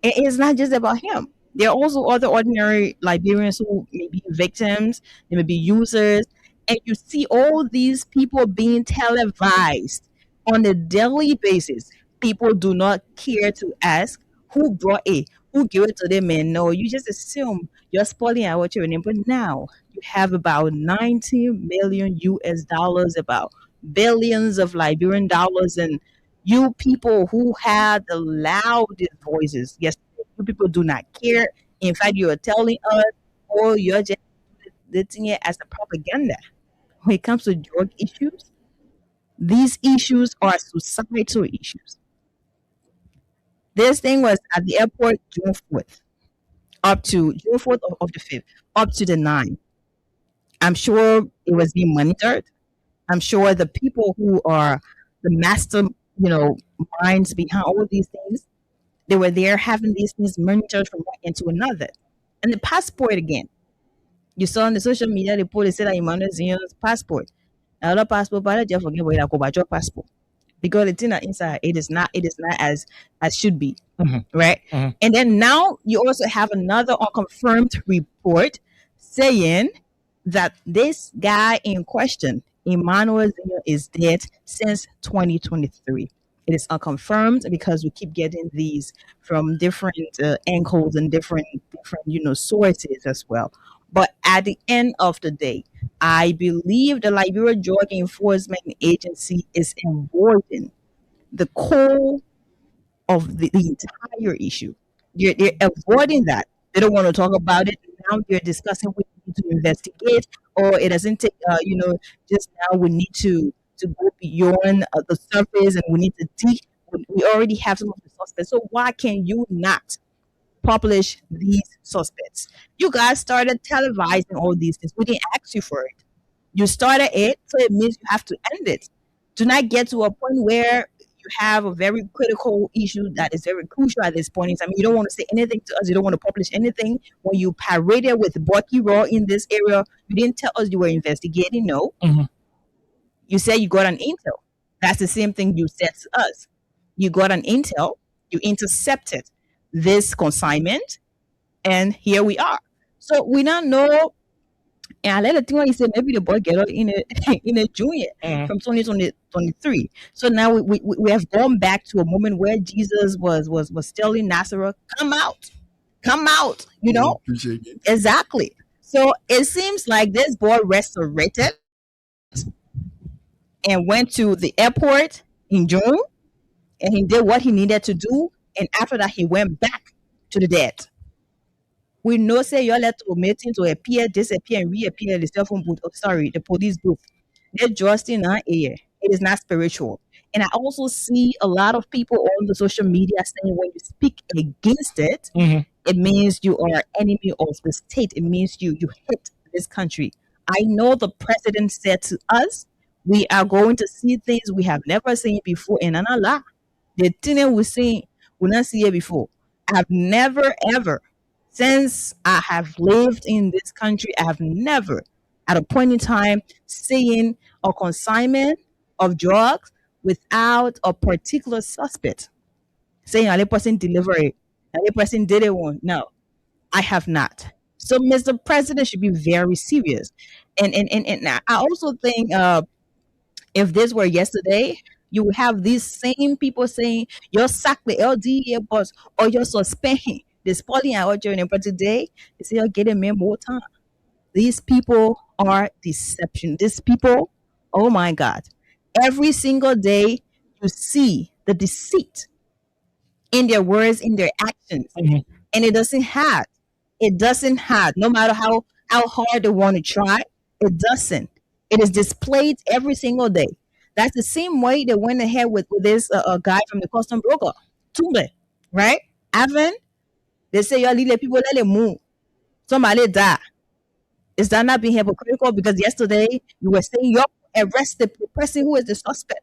And it's not just about him. There are also other ordinary Liberians who may be victims, they may be users, and you see all these people being televised on a daily basis. People do not care to ask who brought it, who gave it to them, and no, you just assume you're spoiling our children. But now you have about 90 million US dollars, about billions of Liberian dollars, and you people who had the loudest voices, yes, you people do not care. In fact, you are telling us, oh, you're just letting it as a propaganda. When it comes to drug issues, these issues are societal issues. This thing was at the airport June 4th, up to June 4th of the 5th, up to the 9th. I'm sure it was being monitored. I'm sure the people who are the master, minds behind all these things, they were there having these things monitored from one end to another. And the passport again. You saw on the social media the police said that Emmanuel Zion's passport. Another passport, but I just forget where I go by your passport. Because the thing that inside it is not as should be. Mhm. Right? Mhm. And then now you also have another unconfirmed report saying that this guy in question, Emmanuel Zeno, is dead since 2023. It is unconfirmed because we keep getting these from different angles and different sources as well. But at the end of the day, I believe the Liberia Drug Enforcement Agency is avoiding the core of the entire issue. They're avoiding that. They don't want to talk about it. Now they're discussing we need to investigate, or it doesn't take, just now we need to go beyond the surface and we need to dig. We already have some of the suspects. So why can you not publish these suspects? You guys started televising all these things. We didn't ask you for it. You started it, so it means you have to end it. Do not get to a point where you have a very critical issue that is very crucial at this point in time. You don't want to say anything to us. You don't want to publish anything. When you paraded with Bucky Raw in this area, you didn't tell us you were investigating. No, Mhm. you said you got an intel. That's the same thing you said to us. You got an intel. You intercepted this consignment, and here we are. So we now know. And I let the thing where he said maybe the boy get out in a in a junior Mhm. from 2023. So now we have gone back to a moment where Jesus was still in Nazareth. Come out, Appreciate it. exactly. So it seems like this boy resurrected and went to the airport in June, and he did what he needed to do, and after that he went back to the dead. We know say you let meeting to appear, disappear, and reappear the cell phone booth. Oh, sorry, the police booth. They're just in our air. It is not spiritual. And I also see a lot of people on the social media saying when you speak against it, it means you are an enemy of the state. It means you hate this country. I know the president said to us, we are going to see things we have never seen before in Allah. The thing that we see, we not see it before. I have never ever, since I have lived in this country, I have never at a point in time seen a consignment of drugs without a particular suspect saying a person delivered it, a person did it one. No, I have not. So Mr. President should be very serious. And I also think if this were yesterday, you would have these same people saying you're sack the LDA boss or you're suspending this polling our journey. But today they say you're getting me more time. These people are deception. These people, oh my God. Every single day you see the deceit in their words, in their actions. And it doesn't hide. It doesn't hide. No matter how hard they want to try, it doesn't. It is displayed every single day. That's the same way they went ahead with this guy from the custom broker, Tumbe, right? Avon, they say you're leaving people let them move. Somebody die. Is that not being hypocritical? Because yesterday you were saying you're arrested the person who is the suspect.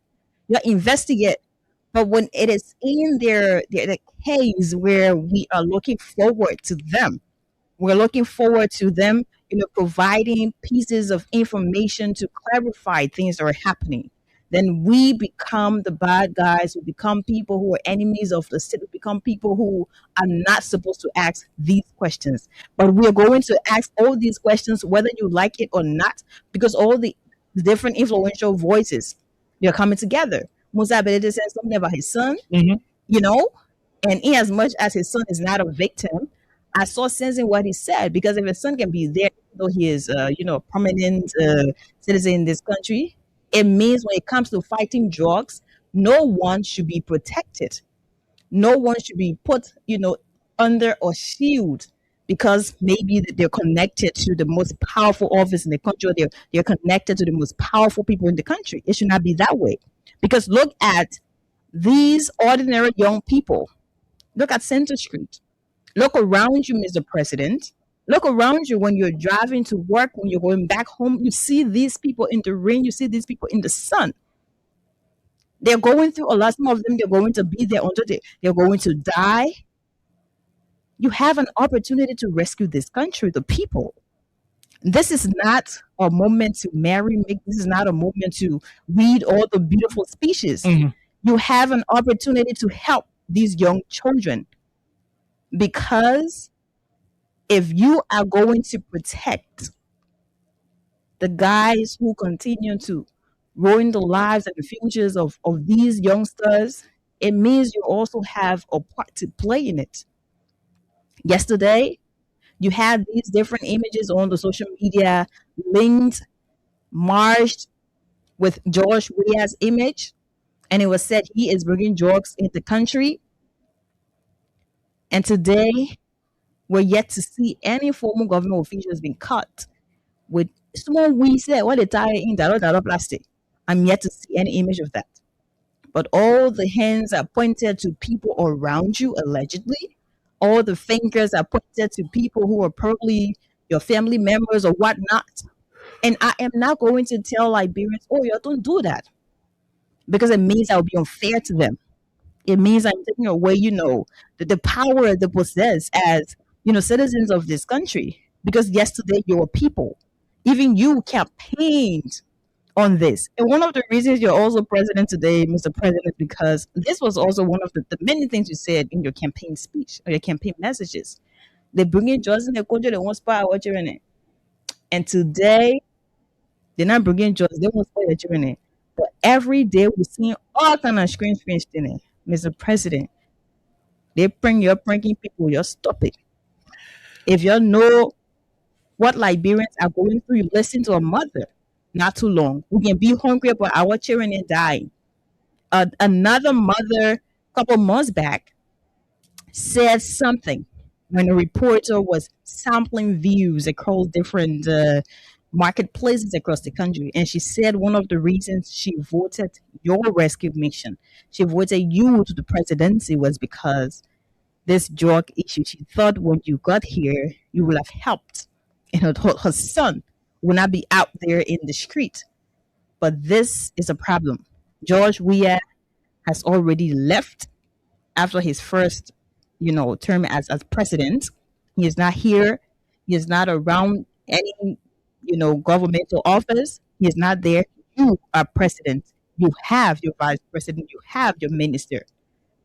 You're investigating. But when it is in their case where we are looking forward to them, we're looking forward to them, providing pieces of information to clarify things that are happening. Then we become the bad guys. We become people who are enemies of the state. We become people who are not supposed to ask these questions. But we are going to ask all these questions, whether you like it or not, because all the different influential voices, they're coming together. Musa Belede said something about his son, and in as much as his son is not a victim, I saw sense in what he said, because if his son can be there, though he is, a prominent citizen in this country, it means when it comes to fighting drugs, no one should be protected. No one should be put, under a shield because maybe they're connected to the most powerful office in the country. Or they're connected to the most powerful people in the country. It should not be that way. Because look at these ordinary young people. Look at Center Street. Look around you, Mr. President. Look around you when you're driving to work, when you're going back home. You see these people in the rain. You see these people in the sun. They're going through a lot. Some of them, they're going to be there until they're going to die. You have an opportunity to rescue this country, the people. This is not a moment to marry. This is not a moment to read all the beautiful speeches. You have an opportunity to help these young children, because if you are going to protect the guys who continue to ruin the lives and the futures of these youngsters, it means you also have a part to play in it. Yesterday, you had these different images on the social media linked, marched with George Weah's image, and it was said he is bringing drugs into the country. And today, we're yet to see any formal government officials being caught with small weeds there, what they tie in that plastic. I'm yet to see any image of that. But all the hands are pointed to people around you, allegedly. All the fingers are pointed to people who are probably your family members or whatnot. And I am not going to tell Liberians, oh, you don't do that, because it means I'll be unfair to them. It means I'm taking away, the power they possess as, citizens of this country. Because yesterday, your people, even you, campaigned on this. And one of the reasons you're also president today, Mr. President, because this was also one of the many things you said in your campaign speech or your campaign messages. They bring in drugs in the country, they won't spoil our children. And today, they're not bringing drugs, they won't spoil your children. But every day, we're seeing all kind of screen in it. Mr. President, you're pranking people, you stop it. If you know what Liberians are going through, you listen to a mother not too long. We can be hungry, but our children are dying. Another mother, a couple months back, said something when a reporter was sampling views across different marketplaces across the country. And she said one of the reasons she voted your rescue mission, she voted you to the presidency, was because this drug issue. She thought when you got here, you would have helped. And her son will not be out there in the street. But this is a problem. George Weah has already left after his first, term as president. He is not here. He is not around any, governmental office. He is not there. You are president. You have your vice president. You have your minister.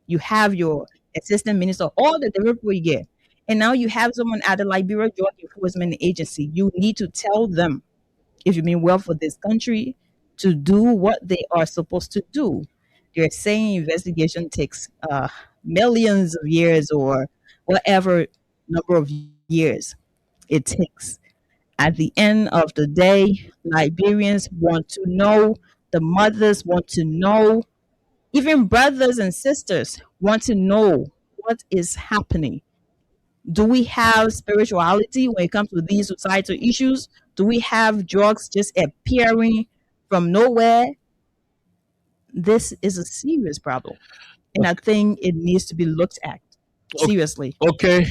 You have your assistant minister, all the different people you get. And now you have someone at the Liberia Drug Enforcement Agency. You need to tell them, if you mean well for this country, to do what they are supposed to do. They're saying investigation takes millions of years or whatever number of years it takes. At the end of the day, Liberians want to know, the mothers want to know, even brothers and sisters want to know what is happening. Do we have spirituality when it comes to these societal issues? Do we have drugs just appearing from nowhere? This is a serious problem. And I think it needs to be looked at seriously. Okay.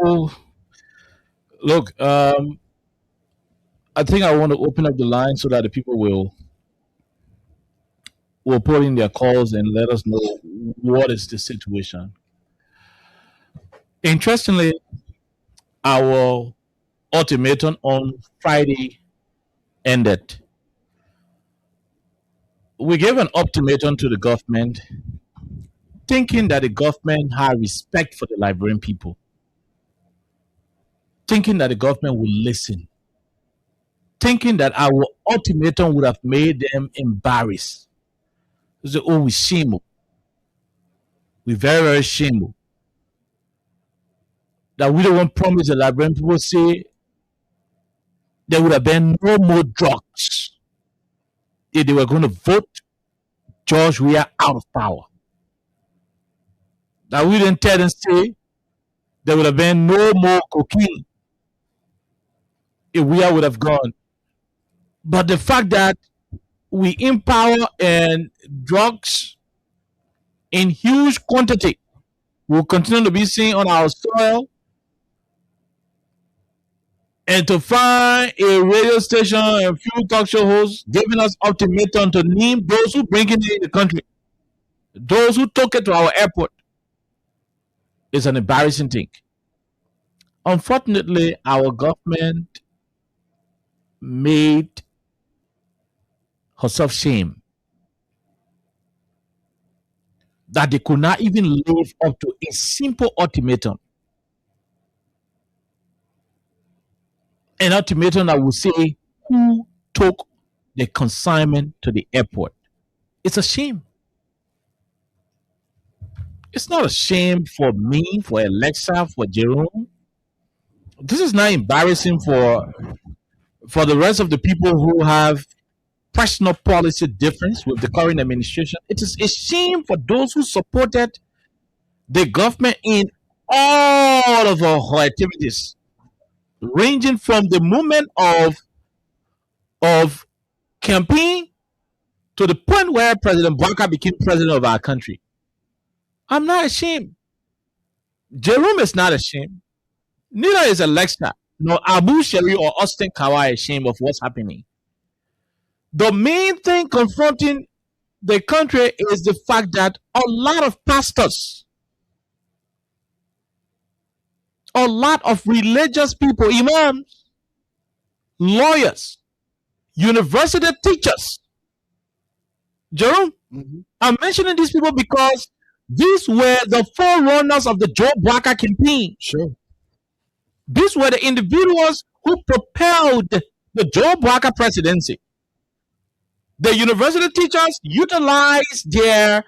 So, look, I think I want to open up the line so that the people will put in their calls and let us know what is the situation. Interestingly, our ultimatum on Friday ended. We gave an ultimatum to the government, thinking that the government had respect for the Liberian people, thinking that the government would listen, thinking that our ultimatum would have made them embarrassed. They say, oh, we shame. We very, very shame. That we don't want to promise the Liberian people, say there would have been no more drugs if they were going to vote George Weah out of power. That we didn't tell them, say there would have been no more cocaine if Weah would have gone. But the fact that we empower and drugs in huge quantity will continue to be seen on our soil, and to find a radio station and few talk show hosts giving us ultimatum to name those who bring it in the country, those who took it to our airport, is an embarrassing thing. Unfortunately, our government made herself shame that they could not even live up to a simple ultimatum. An ultimatum that will say who took the consignment to the airport. It's a shame. It's not a shame for me, for Alexa, for Jerome. This is not embarrassing for the rest of the people who have personal policy difference with the current administration. It is a shame for those who supported the government in all of our activities, ranging from the moment of campaign to the point where President Baka became president of our country. I'm not ashamed. Jerome is not ashamed. Neither is Alexa, nor Abu Sheri or Austin Kawai ashamed of what's happening. The main thing confronting the country is the fact that a lot of pastors, a lot of religious people, imams, lawyers, university teachers. Jerome, I'm mentioning these people because these were the forerunners of the Joe Baka campaign. Sure. These were the individuals who propelled the Joe Baka presidency. The university teachers utilized their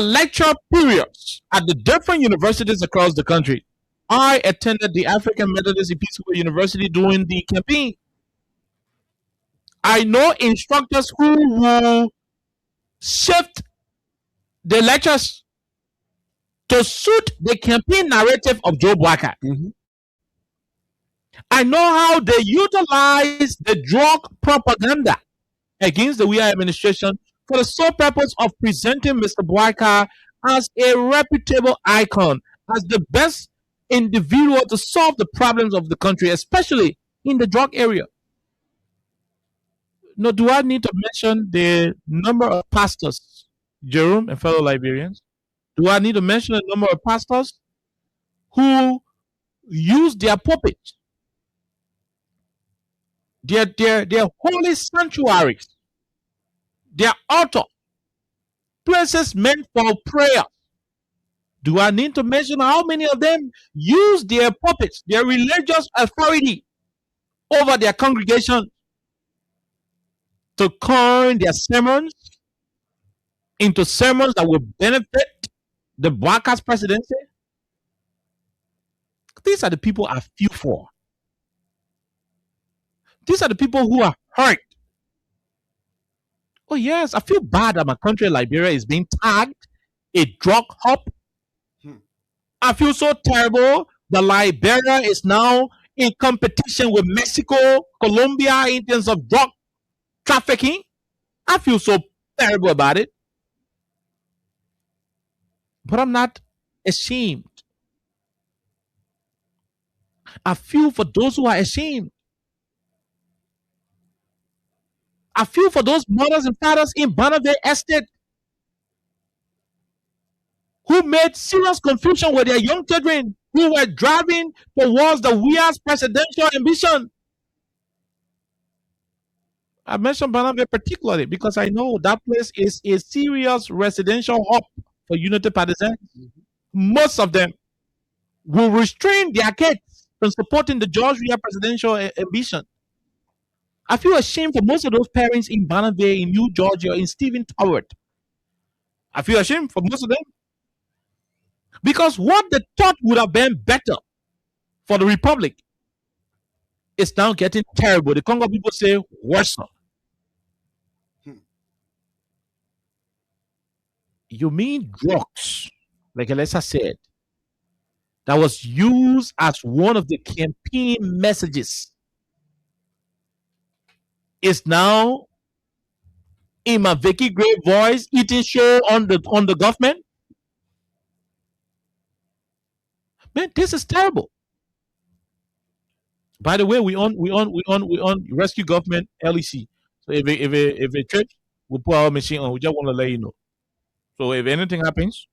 lecture periods at the different universities across the country. I attended the African Methodist Episcopal University during the campaign. I know instructors who will shift the lectures to suit the campaign narrative of Joe Bwaka. Mhm. I know how they utilize the drug propaganda against the Weah administration for the sole purpose of presenting Mr. Bwaka as a reputable icon, as the best individual to solve the problems of the country, especially in the drug area. Now, do I need to mention the number of pastors, Jerome and fellow Liberians? Do I need to mention the number of pastors who use their pulpit, their holy sanctuaries, their altar, places meant for prayer? Do I need to mention how many of them use their pulpits, their religious authority over their congregation to turn their sermons into sermons that will benefit the Bwaka's presidency? These are the people I feel for. These are the people who are hurt. Oh yes, I feel bad that my country, Liberia, is being tagged a drug hub. I feel so terrible that Liberia is now in competition with Mexico, Colombia in terms of drug trafficking. I feel so terrible about it. But I'm not ashamed. I feel for those who are ashamed. I feel for those mothers and fathers in Bonneville Estate who made serious confusion with their young children who were driving towards the Weah's presidential ambition. I mentioned Bonneville particularly because I know that place is a serious residential hub for Unity partisans. Most of them will restrain their kids from supporting the George Weah presidential ambition. I feel ashamed for most of those parents in Bonneville, in New Georgia, in Stephen Toward. I feel ashamed for most of them. Because what they thought would have been better for the Republic is now getting terrible. The Congo people say worse. You mean drugs, like Alessa said, that was used as one of the campaign messages is now in my Vicky Gray voice eating show on the government? Man, this is terrible. By the way, we on rescue government LEC. So if a church will put our machine on, we just want to let you know. So if anything happens,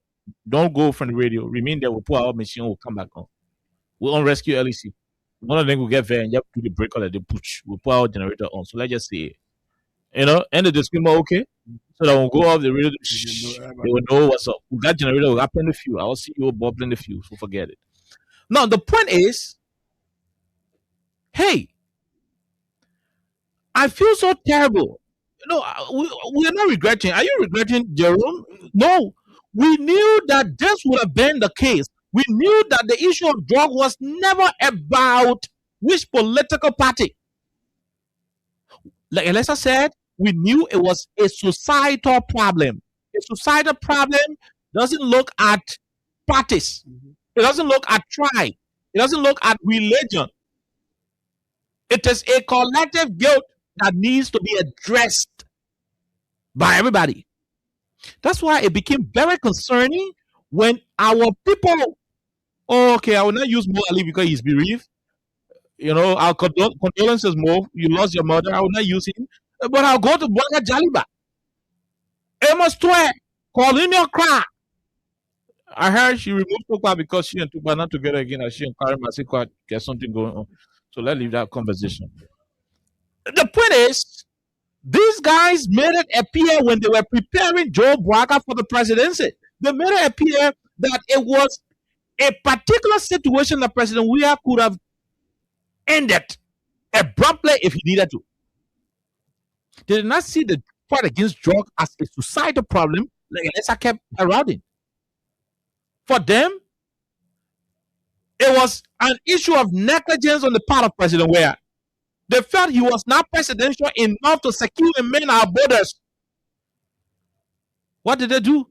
don't go from the radio. Remain there. We'll put our machine on. We'll come back on. We're on rescue LEC. One of them will get there and you have to do the breaker that they push. We'll put our generator on. So let's just say, end the disclaimer, okay? So that we'll go off the radio. They will know what's up. We got generator. We'll plenty the fuel. I'll see you bubbling the fuel. So forget it. Now the point is, hey, I feel so terrible. We are not regretting. Are you regretting, Jerome? No. We knew that this would have been the case. We knew that the issue of drug was never about which political party. Like Alessa said, we knew it was a societal problem. A societal problem doesn't look at parties. It doesn't look at tribe. It doesn't look at religion. It is a collective guilt that needs to be addressed by everybody. That's why it became very concerning when our people, okay, I will not use Mo Ali because he's bereaved. Our condolences, Mo. You lost your mother. I will not use him. But I'll go to Bwaka Jaliba. Amos Twe, Colonial Cry. I heard she removed Tukwa because she and Tukwa are not together again, and she and Karim Asikwa get something going on. So let's leave that conversation. The point is, these guys made it appear when they were preparing Joe Bwaka for the presidency, they made it appear that it was a particular situation that President Weah could have ended abruptly if he needed to. They did not see the fight against drug as a societal problem, like Alessa kept heralding. For them, it was an issue of negligence on the part of President Weah. They felt he was not presidential enough to secure and maintain our borders. What did they do?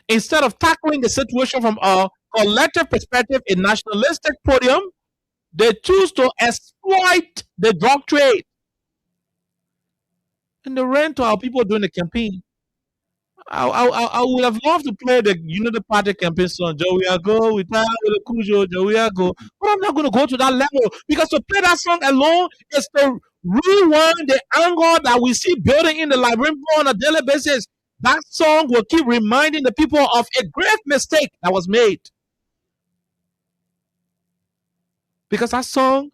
Instead of tackling the situation from a collective perspective, a nationalistic podium, they choose to exploit the drug trade. And they ran to our people during the campaign. I would have loved to play the Unity Party campaign song, Joey I go, we tie with the Cujo, Joey I go. But I'm not going to go to that level because to play that song alone is to rewind the anger that we see building in the Liberian people on a daily basis. That song will keep reminding the people of a grave mistake that was made. Because that song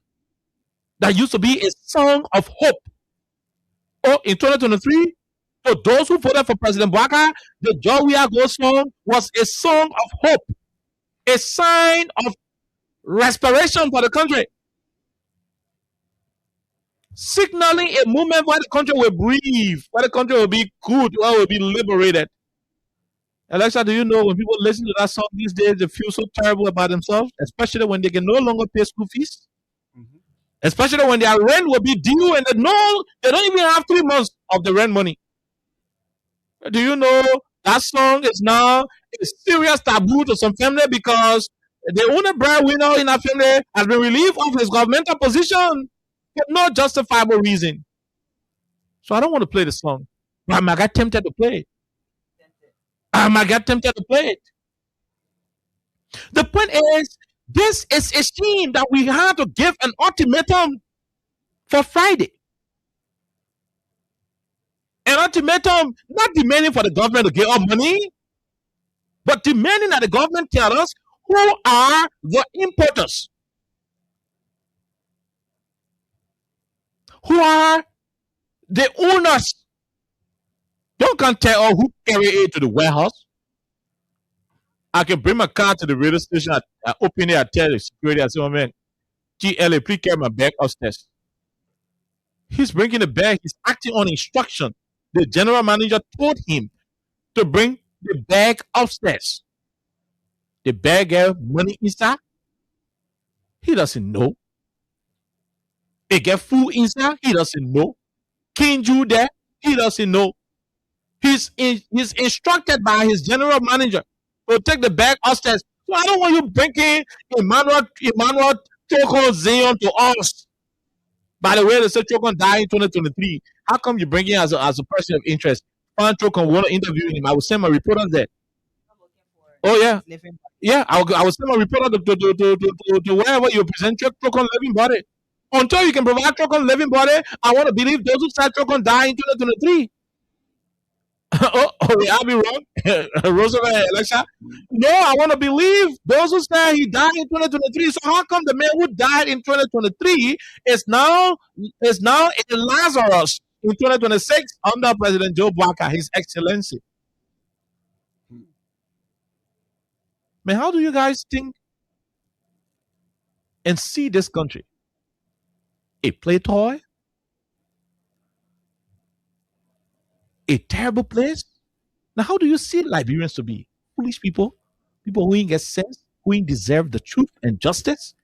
that used to be a song of hope. Oh, in 2023, for those who voted for President Bwaka, the Joey Go song was a song of hope, a sign of respiration for the country, signaling a moment where the country will breathe, where the country will be good, where it will be liberated. Alexa, do you know when people listen to that song these days, they feel so terrible about themselves, especially when they can no longer pay school fees? Especially when their rent will be due and they don't even have 3 months of the rent money. Do you know that song is now a serious taboo to some family because the only breadwinner in that family has been relieved of his governmental position for no justifiable reason. So I don't want to play the song, but I might get tempted to play it. The point is, this is a shame that we had to give an ultimatum for Friday. An ultimatum not demanding for the government to give up money, but demanding that the government tell us who are the importers, who are the owners. Don't come tell us who carry it to the warehouse. I can bring my car to the radio station, I open it, I tell the security, I say, oh man, GLA, please carry my bag upstairs. He's bringing the bag, he's acting on instruction. The general manager told him to bring the bag upstairs. The bag have money inside. He doesn't know. It get food inside. He doesn't know. Kinju there. He doesn't know. He's instructed by his general manager to take the bag upstairs. So I don't want you bringing Emmanuel Chokon Zion to us. By the way, they said Chokon died in 2023. How come you bring him as a person of interest? Fan Chokon want to interview him. I will send my reporters there. Oh yeah, yeah. I will send my reporter to wherever you present Chokon living body. Until you can provide Chokon living body, I want to believe those who said Chokon died in 2023. I'll be wrong. Roosevelt election. No, I want to believe those who say he died in 2023. So how come the man who died in 2023 is now a Lazarus in 2026 under President Joe Bwaka, His Excellency? Man, how do you guys think and see this country? A play toy? A terrible place? Now, how do you see Liberians to be? Foolish people? People who ain't get sense? Who ain't deserve the truth and justice?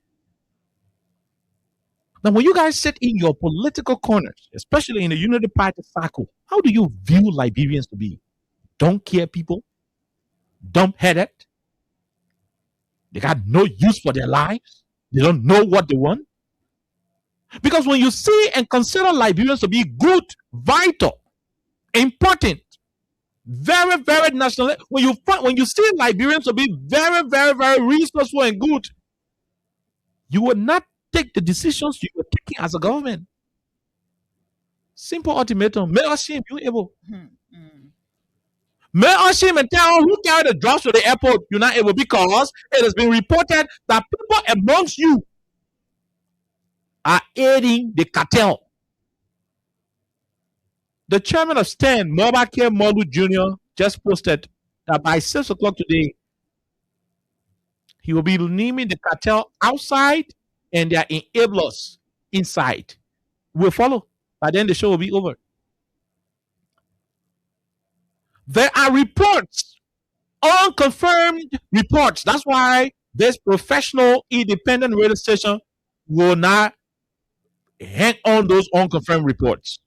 Now, when you guys sit in your political corners, especially in the Unity Party circle, how do you view Liberians to be? Don't care people? Dumb-headed? They got no use for their lives? They don't know what they want? Because when you see and consider Liberians to be good, vital, important, very, very national, when you see Liberians to be very, very, very resourceful and good, you will not take the decisions you were taking as a government. Simple ultimatum. May us shame you able. May us shame and tell who carry the drugs to the airport you're not able, because it has been reported that people amongst you are aiding the cartel. The chairman of STAN, Mobake Molu Jr., just posted that by 6 o'clock today, he will be naming the cartel outside and their enablers inside. We'll follow. By then, the show will be over. There are reports, unconfirmed reports. That's why this professional independent radio station will not hang on those unconfirmed reports.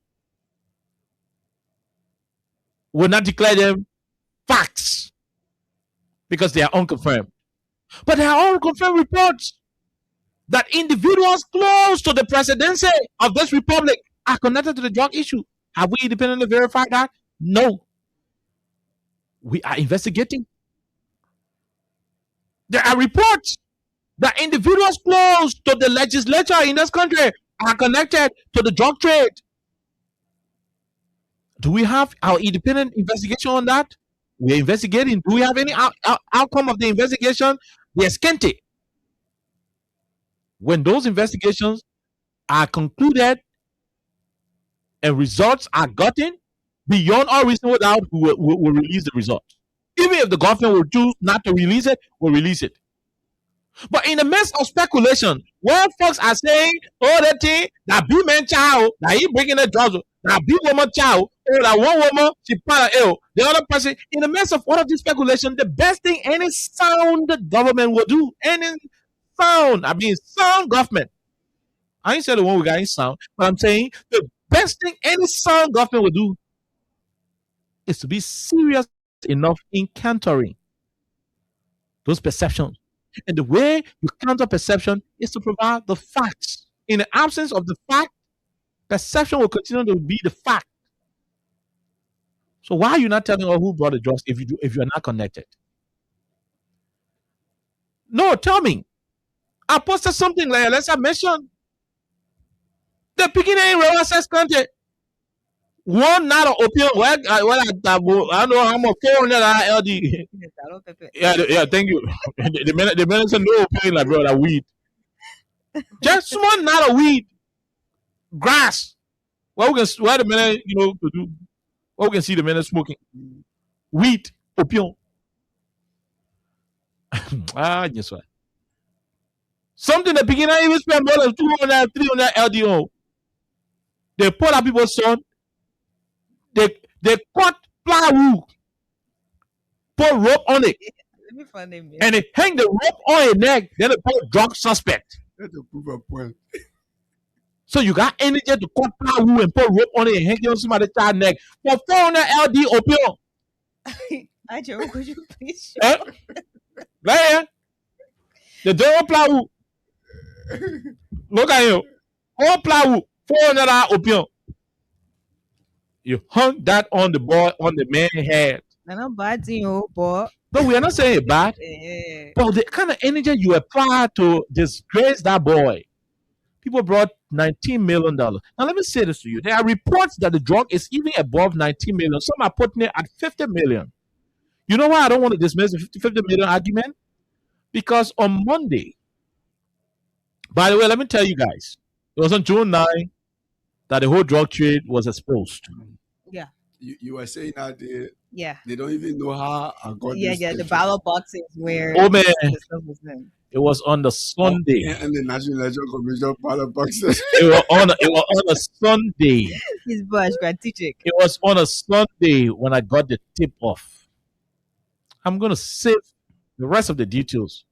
Will not declare them facts. because they are unconfirmed. But there are unconfirmed reports that individuals close to the presidency of this republic are connected to the drug issue. Have we independently verified that? No. We are investigating. There are reports that individuals close to the legislature in this country are connected to the drug trade. Do we have our independent investigation on that? We're investigating. Do we have any outcome of the investigation? They're scanty. When those investigations are concluded and results are gotten, beyond all reasonable doubt, we will release the results. Even if the government will choose not to release it, we'll release it. But in the midst of speculation, where folks are saying, oh, that thing, that big man child, that he bringing the drugs, that big woman child, oh, that one woman, she part ill, the other person, in the midst of all of this speculation, the best thing any sound government will do, sound government. I ain't said the one we got in sound, but I'm saying the best thing any sound government will do is to be serious enough in countering those perceptions. And the way you counter perception is to provide the facts. In the absence of the fact, perception will continue to be the fact. So why are you not telling us who brought the drugs if you're not connected? No, tell me. I posted something like let's have mentioned the beginning in real access content. One not an opium. I don't know how much 400 LD. Yeah, thank you. the man said no opium like bro, that weed. Just one not a weed, grass. What the man to do? What we can see the man smoking, weed, opium. Yes, right. Something the beginner even spend more than 200, 300 LDO. They put out people's son. They cut plywood, put rope on it, and they hang the rope on your neck. Then they put drug suspect. That's a proof of point. So you got energy to cut plywood and put rope on it and hang it on somebody's child neck for 400 LD opium. Joe, could you please show? Right. The door plywood. Look at you. All plywood, 400 opium. You hung that on the boy, on the man's head. I'm not bad, boy. No, we are not saying it bad. But the kind of energy you apply to disgrace that boy. People brought $19 million. Now, let me say this to you. There are reports that the drug is even above $19 million. Some are putting it at $50 million. You know why I don't want to dismiss the $50 million argument? Because on Monday, by the way, let me tell you guys, it was on June 9 that the whole drug trade was exposed. Yeah. You were saying that they don't even know how I got this. Yeah, the ballot boxes where oh man, the stuff was in. It was on the Sunday. And the National Election Commission ballot boxes. It was on a Sunday. His bush strategic. It was on a Sunday when I got the tip off. I'm gonna save the rest of the details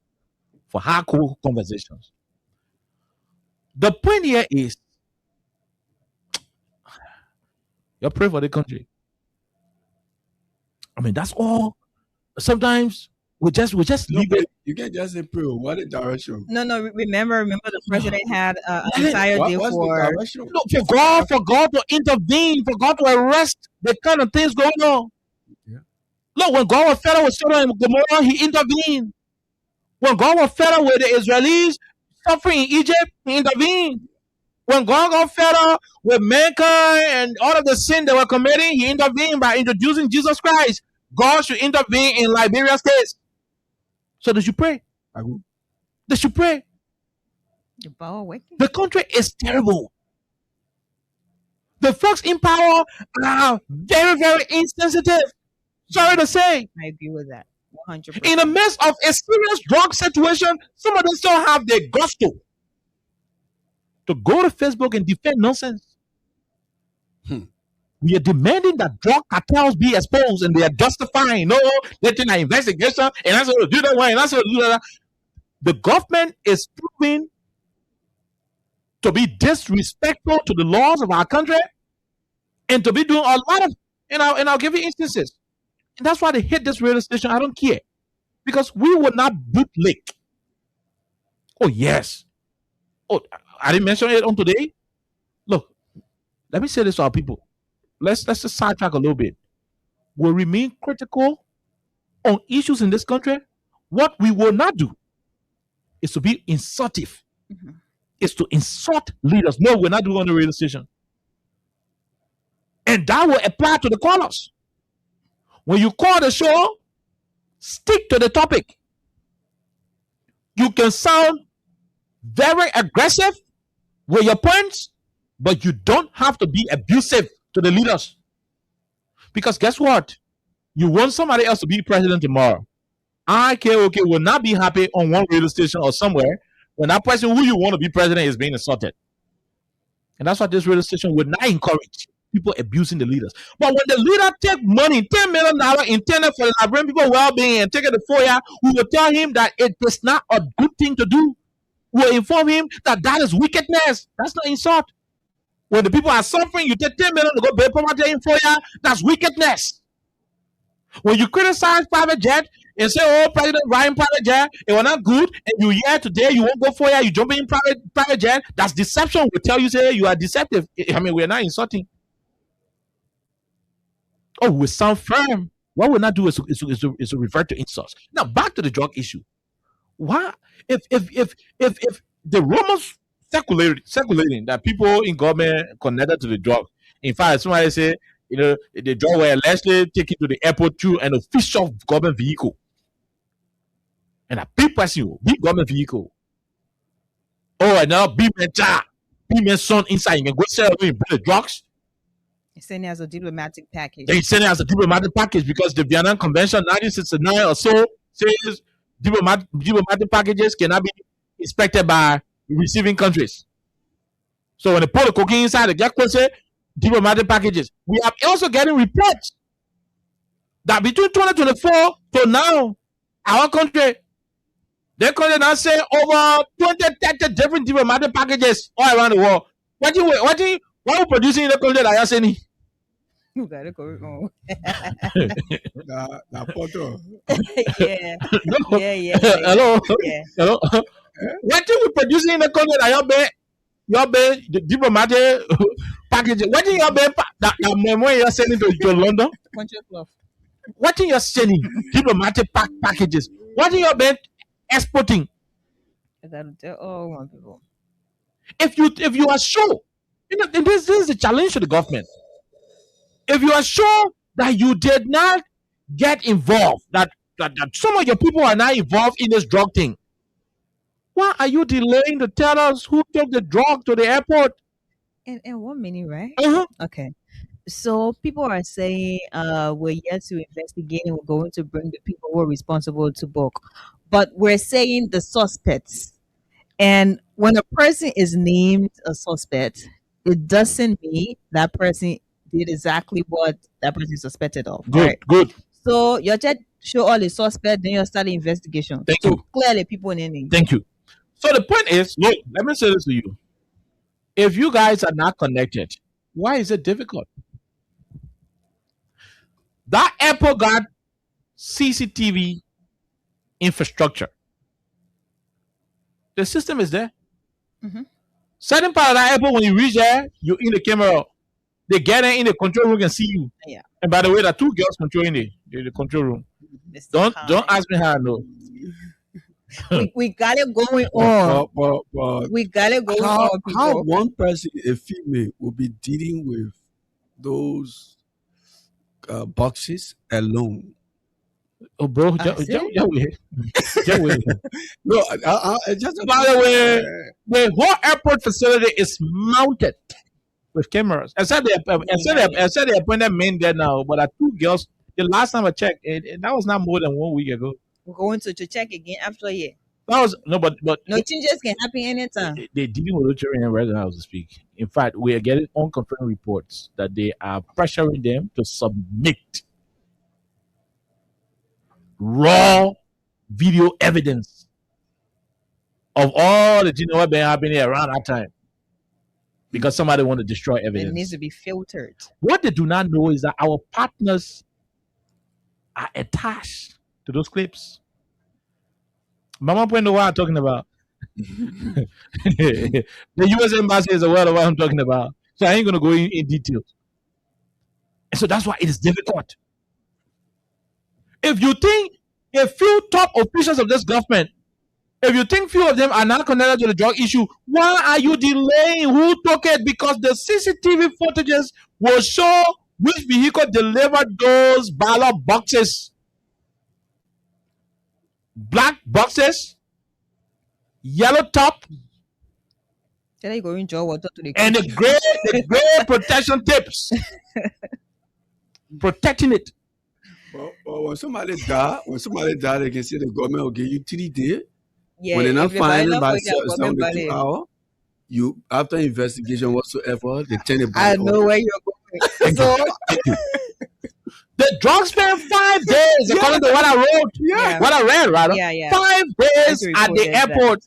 for hardcore conversations. The point here is you pray for the country. I mean, that's all. Sometimes we just leave it. You can't just say pray. What a direction. No. Remember the president had an entire day for God to intervene, for God to arrest the kind of things going on. Yeah. Look, when God was fed with Sodom and Gomorrah, He intervened. When God was fed up with the Israelis suffering in Egypt, He intervened. When God got fed up with mankind and all of the sin they were committing, He intervened by introducing Jesus Christ. God should intervene in Liberia's case. So they should pray. They should pray. The country is terrible. The folks in power are very, very insensitive. Sorry to say. I agree with that. 100%. In the midst of a serious drug situation, some of them still have the gusto to go to Facebook and defend nonsense. We are demanding that drug cartels be exposed, and they are justifying, no, they're doing an investigation, and that's what to do that way, and that's what to do that. The government is proving to be disrespectful to the laws of our country and to be doing a lot of, and I'll give you instances. And that's why they hit this radio station. I don't care. because we will not bootleg. Oh, yes. Oh, I didn't mention it on today. Look, let me say this to our people. Let's just sidetrack a little bit. We'll remain critical on issues in this country. What we will not do is to be insultive. Is to insult leaders. No, we're not doing on the radio station. And that will apply to the callers. When you call the show, stick to the topic. You can sound very aggressive with your points, but you don't have to be abusive to the leaders. Because guess what? You want somebody else to be president tomorrow. IKOK will not be happy on one radio station or somewhere when that person who you want to be president is being insulted. And that's why this radio station would not encourage people abusing the leaders. But when the leader take money, $10 million intended for Liberian people well-being and take it to FOIA, we will tell him that it is not a good thing to do. We will inform him that that is wickedness. That's not insult. When the people are suffering, you take $10 million to go pay poverty in FOIA, that's wickedness. When you criticize private jet and say, oh, President Ryan private jet, it was not good, and you hear today you won't go FOIA, you jump in private jet, that's deception. We tell you, say you are deceptive. I mean, we're not insulting. Oh, we sound firm. What we'll not do is to revert to insults. Now, back to the drug issue. Why? If the rumors circulating that people in government connected to the drug, in fact, somebody say, the drug were allegedly taken to the airport through an official government vehicle. And a big person, big government vehicle. Oh, and now big man son inside, you can go sell and bring the drugs. They send it as a diplomatic package. They send it as a diplomatic package because the Vienna Convention 1969 or so says diplomatic packages cannot be inspected by receiving countries. So when they put the cocaine inside, the get say diplomatic packages. We are also getting reports that between 2024 to now, our country, their country now say over 20-30 different diplomatic packages all around the world. What are we producing in the country that you're saying? You gotta go on. Na photo. Yeah. No. Yeah. Hello. Yeah. Hello. What are we producing in the country that you're the diplomatic packages? What are you're sending to London? Country club. What are you sending diplomatic packages? What are you exporting? I gotta tell all my people. If you are sure, this is a challenge to the government. If you are sure that you did not get involved, that some of your people are not involved in this drug thing, why are you delaying to tell us who took the drug to the airport? In 1 minute, right? Uh-huh. Okay. So people are saying we're yet to investigate and we're going to bring the people who are responsible to book. But we're saying the suspects. And when a person is named a suspect, it doesn't mean that person did exactly what that person is suspected of. Good. So you just show all the suspects, then you start the investigation. Thank so you. Clearly people in it. Thank you. So the point is, look, let me say this to you. If you guys are not connected, why is it difficult? That airport got CCTV infrastructure. The system is there. Mhm. Certain part of that airport, when you reach there, you're in the camera. They get in the control room and see you. Yeah. And by the way, there are two girls controlling the control room. Don't ask me how I know. We got it going on. But We got it going on, people. how one person, a female, will be dealing with those boxes alone? Oh, bro, I see. just wait. No, I just By the way, the whole airport facility is mounted with cameras. I said they appointed men there now, but there are two girls. The last time I checked, that was not more than 1 week ago. We're going to check again after a year. That was no, but No changes can happen anytime. they dealing with Lutheran right now as we speak. In fact, we are getting unconfirmed reports that they are pressuring them to submit raw video evidence of all the things that have been happening around that time because somebody want to destroy It evidence. needs to be filtered. What they do not know is that our partners are attached to those clips. Mama Point know what I'm talking about. The U.S. Embassy is aware of what I'm talking about. So I ain't going to go in details. And so that's why it is difficult. If you think a few top officials of this government, if you think few of them are not connected to the drug issue, why are you delaying who took it? Because the CCTV footages will show which vehicle delivered those ballot boxes. Black boxes, yellow top, Then you go enjoy water to the and the gray protection tips protecting it. But when somebody die, they can say the government will give you 3 days. Yeah, When they're not if they buy finding enough by for their government 72 body. hours, you after investigation whatsoever, they turn it I back. know where you're going. So The drugs spent 5 days, according to what I wrote. Yeah. What I read, rather. Yeah. 5 days Andrew at the reported that. airport.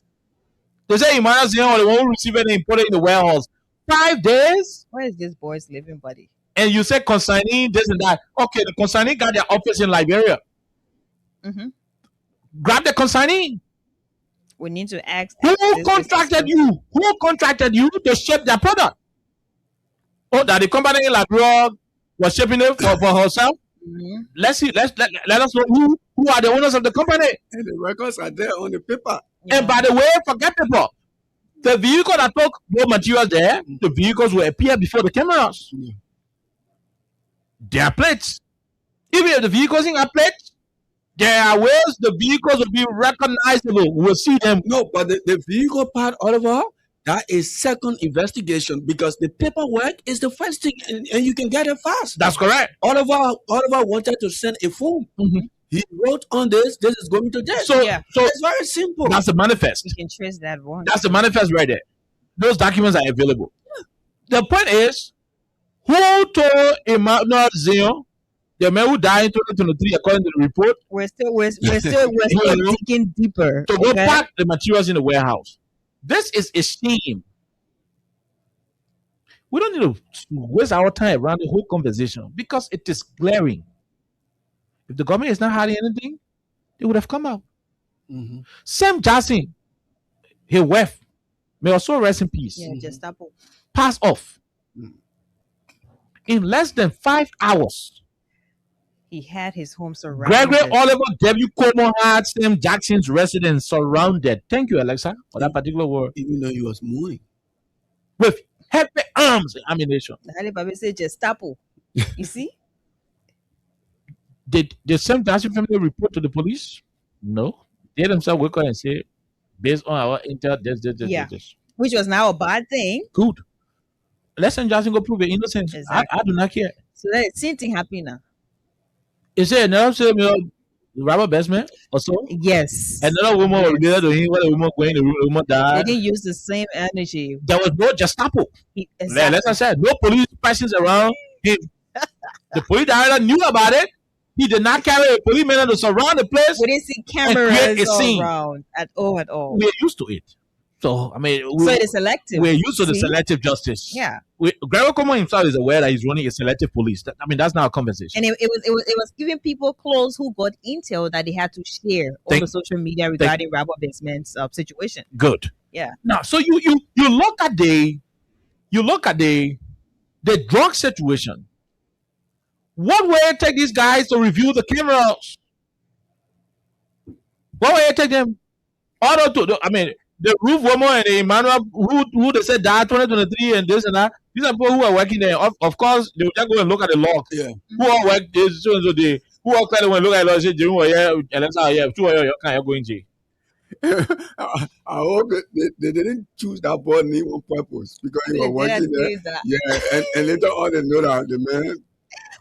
They say Emmanuel Zion they won't receive it and put it in the warehouse. 5 days, where is this boy's living, buddy? and you say consignee this and that. Okay, the consignee got their office in Liberia. Mm-hmm. Grab the consignee. We need to ask. Who this contracted person. you? Who contracted you to ship their product? Oh, that the company in Liberia was shipping it for herself. Mhm. Let's see. Let us know who are the owners of the company. And the records are there on the paper. Yeah. And by the way, forget people. The vehicle that took raw materials there, the vehicles will appear before the cameras. Yeah. There are plates. Even if the vehicles ain't got plates, there are ways the vehicles will be recognizable. We'll see them. No, but the vehicle part, Oliver, that is second investigation because the paperwork is the first thing, and you can get it fast. That's correct. Oliver wanted to send a form. Mhm. He wrote on this is going to this. So, Yeah. so It's very simple. that's the manifest. We can trace that one. That's the manifest right there. Those documents are available. The point is, who told Emmanuel Zion, the man who died in 2023, according to the report, We're still digging deeper. to go okay? pack the materials in the warehouse? This is a shame. We don't need to waste our time around the whole conversation because it is glaring. If the government is not hiding anything, they would have come out. Mhm. Sam Jackson, his wife, may also rest in peace, Yeah, Gestapo. passed off Mm. in less than 5 hours. He had his home surrounded. Gregory Oliver W. Como had Sam Jackson's residence surrounded. Thank you, Alexa, for that particular word. Even though he was moving. With heavy arms and ammunition. The Haile Babe said Gestapo. You see? Did the Sam Jackson family report to the police? No. They themselves wake up and say, based on our intel, this. Yeah. Which was now a bad thing. Good. Let Sam Jackson go prove your innocence. Exactly. I do not care. So that same thing happening now. Is there another same robber basement or so? Yes. Another woman was related to him when the woman going in the room, the woman They died. didn't use the same energy. There was no Gestapo. Exactly. Like I said, no police presence around him. The police director knew about it. He did not carry a policeman to surround the place. We didn't see create cameras a all scene. around at all. We're used to it. So, I mean, So it is selective. we're used to the See? selective justice. Yeah. Gregory Como himself is aware that he's running a selective police. That's not a conversation. And it was giving people close who got intel that they had to share on Thank- the social media regarding Rabba Basement's situation. Good. Yeah. Now, so you look at the drug situation. What way it take these guys to review the cameras? What way it take them? The roof woman and the Emmanuel who they said died 2023 and this and that. These are people who are working there. Of course, they will just go and look at the log. Yeah. Who all work this so and so day? Who all kind of look at the log and say, Alexa, 2 years, you can't go in jail. I hope they didn't choose that boy name on purpose because he was working there. Yeah, and later on they know that the man.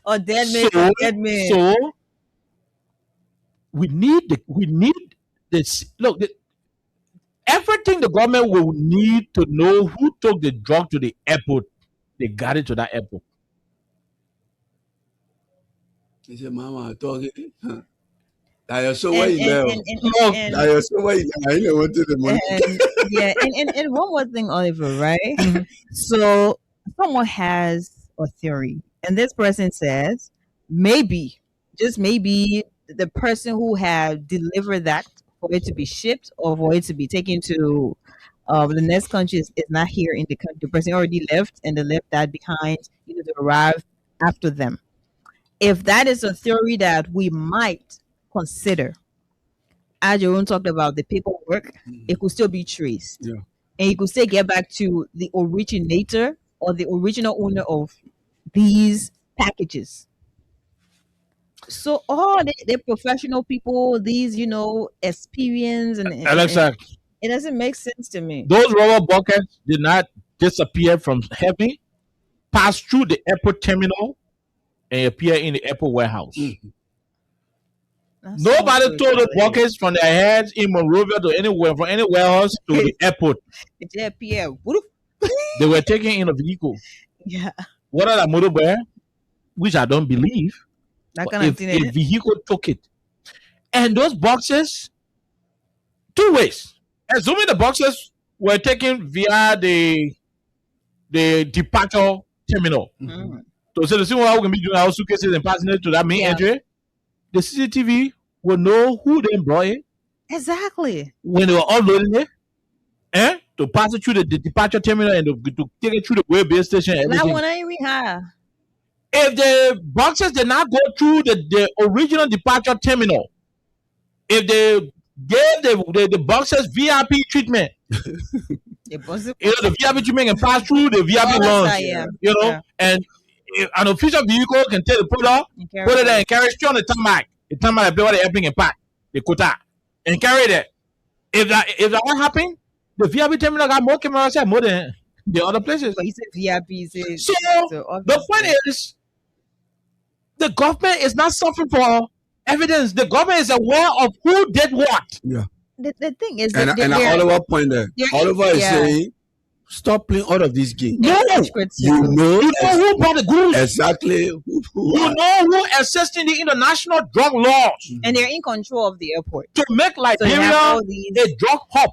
Or dead man, dead man. So we need this. Look, everything the government will need to know who took the drug to the airport. They got it to that airport. He said, "Mama, I talk it. That so where you there? and, That so where you there? I didn't want to the money." and one more thing, Oliver, right? So someone has a theory, and this person says maybe, just maybe, the person who had delivered that for it to be shipped or for it to be taken to the next country is not here in the country. The person already left and they left that behind, to arrive after them. If that is a theory that we might consider, as Jerome talked about the paperwork, it could still be traced. Yeah. And you could still get back to the originator or the original owner of these packages. So all the professional people, these, experience and Alexa, it doesn't make sense to me. those rubber buckets did not disappear from heaven, pass through the airport terminal, and appear in the airport warehouse. That's Nobody so told the good. buckets from their heads in Monrovia to anywhere, from any warehouse to the airport. It just appear. Whoop. They were taken in a vehicle. Yeah, Whether that motorbike, which I don't believe, that but kind of if thing. a vehicle took it. And those boxes, two ways. Assuming the boxes were taken via the departure terminal. Mm. So the same way we can be doing our suitcases and passing it to that main Yeah. entry, the CCTV will know who they brought it Exactly. when they were unloading it, to pass it through the departure terminal and to take it through the way base station and That everything. one ain't even high. If the boxes did not go through the original departure terminal, if they gave the boxes VIP treatment, They bust it. the VIP treatment can pass through the VIP Oh, that's launch, right, yeah. Yeah. and if an official vehicle can take the product, You carry put it it. there and carry it straight on the tarmac. The tarmac where the airplane can pack, the quota, and carry it there. If that what happened, the VIP terminal got more cameras and more than the other places. But he said VIP. He said, So the obviously- point is, the government is not suffering for evidence. The government is aware of who did what. the thing is And that Oliver point there. they're- Oliver is yeah. saying, stop playing all of these games. No, You know you know who brought the goods. exactly who You know who assists in the international drug laws and they're in control of the airport. to make So you have Liberia all these. a drug hub.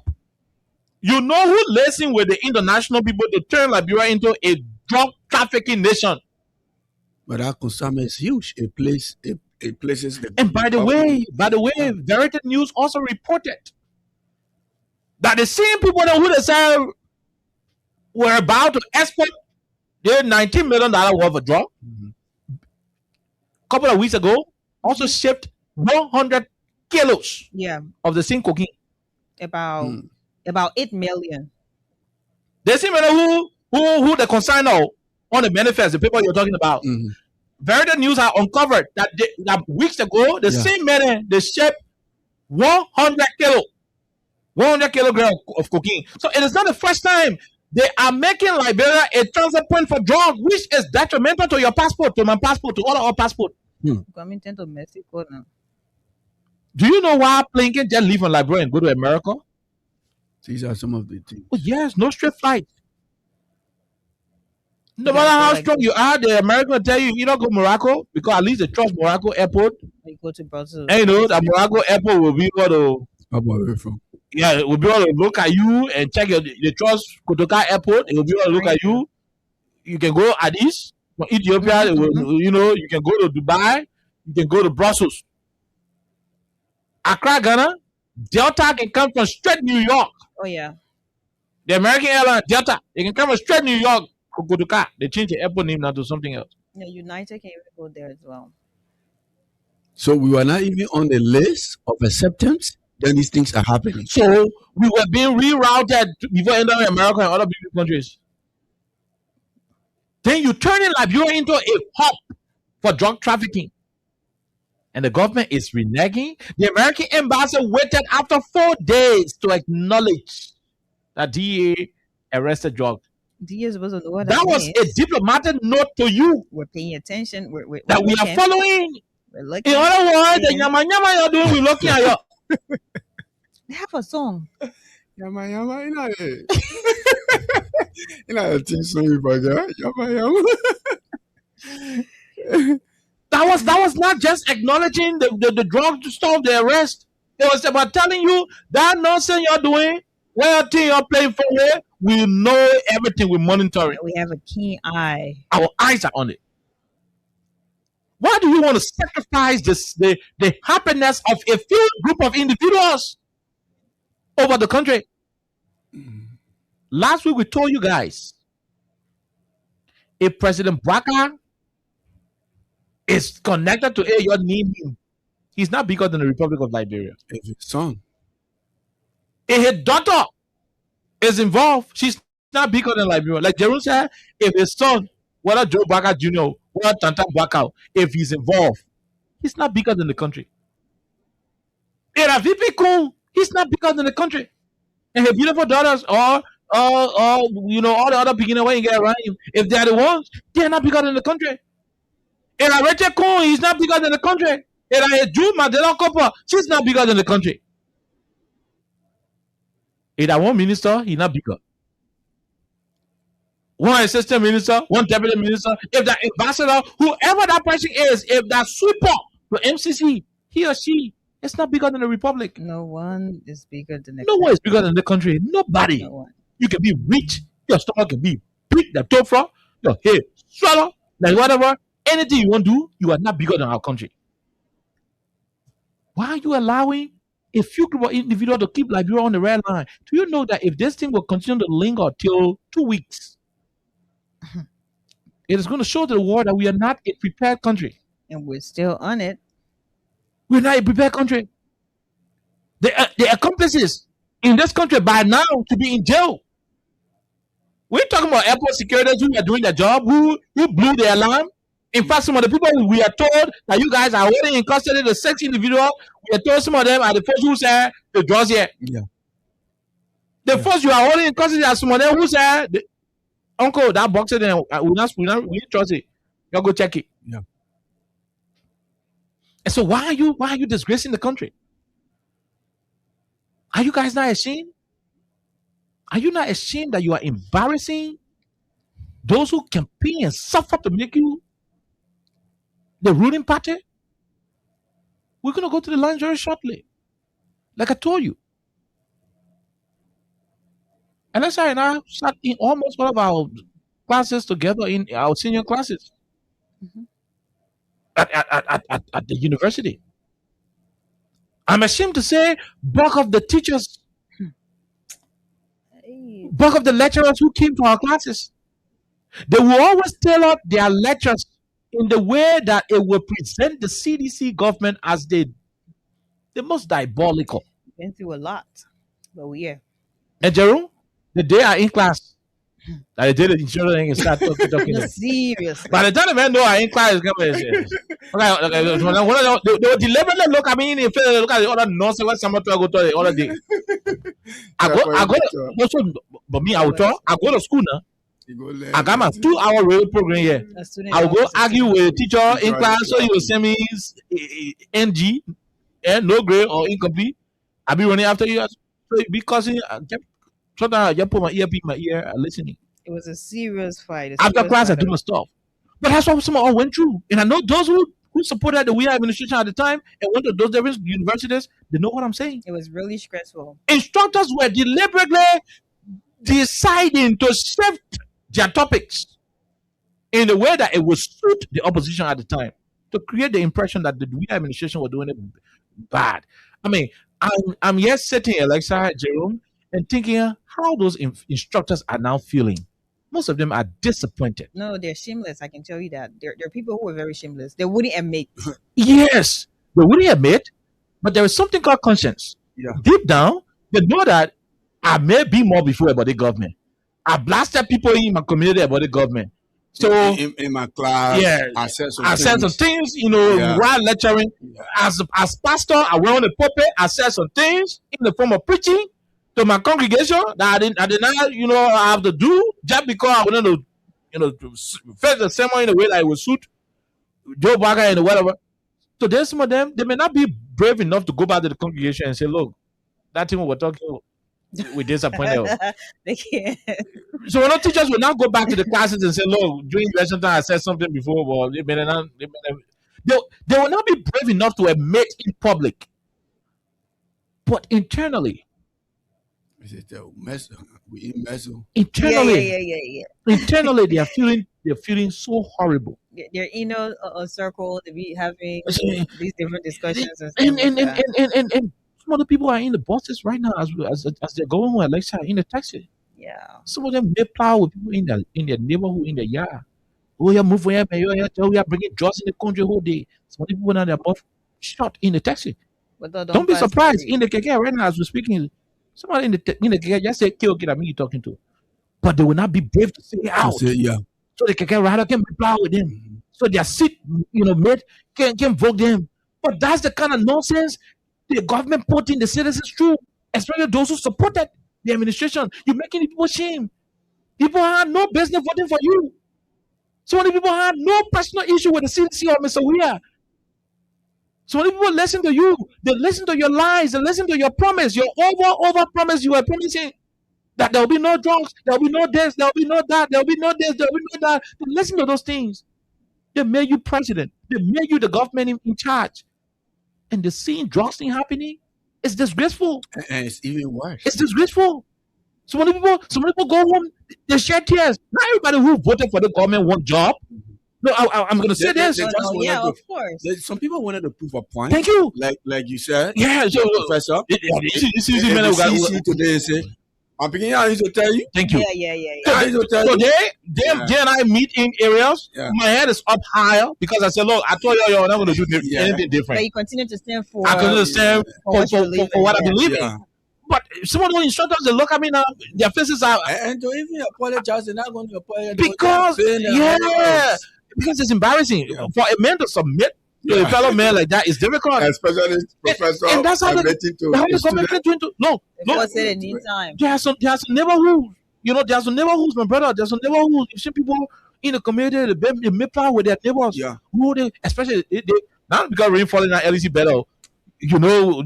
You know who lacing with the international people to turn Liberia into a drug trafficking nation. But that consignment is huge. It places the. And by the way, Verity News also reported that the same people that who they said were about to export their $19 million worth of drug a couple of weeks ago also shipped 100 kilos Yeah, of the same cocaine. about 8 million. The same man who the consignor on the manifest, the paper you're talking about. Mhm. Verity News have uncovered that weeks ago, the Yeah. same man they shipped 100 kilograms of cocaine. So it is not the first time they are making Liberia a transit point for drugs, which is detrimental to your passport, to my passport, to all of our passport. Coming to Mexico now. Do you know why plane can just leave from Liberia and go to America? These are some of the things. Oh, yes, no straight flight. No Yeah, matter so how like- strong you are, the American will tell you, you don't go Morocco, because at least they trust Morocco airport. You go to Brazil. And you know that Morocco airport will be able to, How about where from? yeah, will be able to look at you and check the trust Kotoka airport. It will be able to look at you. You can go Addis from Ethiopia. It will, you can go to Dubai. You can go to Brussels. Accra, Ghana. Delta can come from straight New York. Oh yeah. The American airline Delta, they can come from straight New York to Kotoka. They change the airport name now to something else. Yeah, United can even go there as well. So we were not even on the list of acceptance. Then these things are happening. So we were being rerouted before entering America and other big countries. Then you turn in Liberia into a hub for drug trafficking. And the government is reneging. The American embassy waited after 4 days to acknowledge that DEA arrested drug. DA is supposed to know what That was means. a diplomatic note to you We're paying attention. We're that we are looking. following. We're looking. In other words, the Yeah. nyama nyama you're doing, we're looking at you. They have a song. Yama yama, you know, you know, the thing song you forget. Yama yama. That was not just acknowledging the drug stuff, the arrest. It was about telling you that nonsense you're doing, where thing you're playing for, where we know everything, we monitor it. We have a keen eye. Our eyes are on it. Why do you want to sacrifice the happiness of a few group of individuals over the country. Mhm. Last week we told you guys, if President Baka is connected to your name, he's not bigger than the Republic of Liberia. If his son, If his daughter is involved, she's not bigger than Liberia. Like Jerome said, if his son, whether Joe Baka Jr., whether Tantan Baka, if he's involved, he's not bigger than the country. If a VP Cool, he's not bigger than the country. And her beautiful daughters or all the other beginner when you get around him, if they're the ones, they're not bigger than the country. If a Rachel Coon, he's not bigger than the country. If a Drew Mandela Copper, she's not bigger than the country. If that one minister, he's not bigger. One assistant minister, one deputy minister, if that ambassador, whoever that person is, if that sweeper to MCC, he or she, it's not bigger than the republic. No one is bigger than the No one is bigger than the country. Nobody. No one. You can be rich, your stomach can be big, the top from your head, swallow, like whatever. Anything you want to do, you are not bigger than our country. Why are you allowing a few group of individuals to keep Liberia on the red line? Do you know that if this thing will continue to linger till 2 weeks, it is going to show to the world that we are not a prepared country. And we're still on it. We're not a prepared country. The accomplices in this country by now to be in jail. We're talking about airport securities who are doing their job, who blew the alarm. In fact, some of the people we are told that you guys are holding in custody the 6 individuals. We are told some of them are the first who said the drugs here. yeah, The first you are holding in custody are some of them who said, Uncle, that box then we trust it. You go check it. yeah. And so why are you disgracing the country? Are you guys not ashamed? Are you not ashamed that you are embarrassing those who campaign and suffer to make you the ruling party? We're going to go to the line very shortly. Like I told you. And that's and I sat in almost one of our classes together in our senior classes at the university. I'm ashamed to say, bulk of the teachers, bulk of the lecturers who came to our classes, they will always tailor their lectures in the way that it will present the CDC government as the most diabolical. Been through a lot. But we are. And Jerome, the day I in class, that the day the insurance thing start talking. No, seriously. By the time the man know I in class, they will deliberately look at me in the face, look at the other nonsense when someone try to go to the other day. But me, I will talk. I go to school now. You go learn. I got my 2-hour radio program here. A student I will go officer. argue with a teacher in class, so he will send me his NG, no grade or incomplete. I'll be running after you. So because sometimes I just put my earpiece in my ear and listening. It was a serious fight. After class, I do my stuff. But that's what some all went through. And I know those who supported the WIA administration at the time and went to those different universities, they know what I'm saying. It was really stressful. Instructors were deliberately deciding to shift their topics in a way that it would suit the opposition at the time to create the impression that the WIA administration was doing it bad. I mean, I'm here sitting, Alexa, Jerome, and thinking how those instructors are now feeling. Most of them are disappointed. No, they're shameless. I can tell you that. There are people who are very shameless. They wouldn't admit. Yes, they wouldn't admit, but there is something called conscience. Yeah. Deep down, they know that I may be more before about the government. I blasted people in my community about the government. So in my class, yeah, I said some I said some things, while lecturing. Yeah. As pastor, I went on the pulpit. I said some things in the form of preaching to my congregation that I did not, have to do just because I wanted to, face the sermon in a way that it would suit Joe Baka and whatever. So there's some of them, they may not be brave enough to go back to the congregation and say, look, that thing we were talking about, we disappointed. They can't. So when our teachers will now go back to the classes and say, look, during lesson time I said something before, but they will not be brave enough to admit in public. But internally, internally they are feeling so horrible. Their inner circle, they be having these different discussions and stuff And like that. Some of the people are in the buses right now as they're going on election in the taxi. Yeah. Some of them they plow with people in their neighborhood, in their yard. Oh, yeah, move here, man. We are bringing drugs in the country whole day. Some people now they're both shot in the taxi. But don't Don't be pass surprised. through. In the KK right now, as we're speaking, somebody in the KK just say, "Kill, I mean, you're talking to," but they will not be brave to say it To out. say, yeah. So the KK rider can be plow with them. So their seat, mate can vote them. But that's the kind of nonsense the government put in the citizens through, especially those who supported the administration. You're making people shame. People have no business voting for you. So many people have no personal issue with the CDC or Mr. Weir. So many people listen to you. They listen to your lies. They listen to your promise. Your over promise you are promising that there will be no drugs, there will be no this, there will be no that, there will be no this, there will be no that. They listen to those things. They made you president. They made you the government in charge. And the seeing drugs thing happening, it's disgraceful. And it's even worse. It's disgraceful. So many people go home, they shed tears. Not everybody who voted for the government want job. No, I'm going to say They- this. they- No, just no, wanted yeah, to- of course. Some people wanted to prove a point. Thank you. Like you said, Yeah, so Professor. this is And man the who got- CC today say, I'm beginning I used to tell you. Thank you. Yeah. I used to tell So you. they and I meet in areas. Yeah. My head is up higher because I said, look, I told you you're not going to do Yeah. anything But different. you continue to stand for. I can understand for what you believe in, what I yeah. believe in. Yeah. But some of those instructors, they look at me now, their faces are And to even apologize, they're not going to apologize. because They're paying their yeah, hours. because it's embarrassing Yeah. for a man to submit to a Yeah. fellow man like that. It's difficult. Especially Professor and that's how the- admitting to How a the government student. can do it? No, People say they need time. there are some neighborhoods. There are some neighborhoods, my brother. There's some neighborhoods. You see people in the community, they make plan with their neighbors. Yeah. Who they, especially they not because rain falling at LEC better. If you know where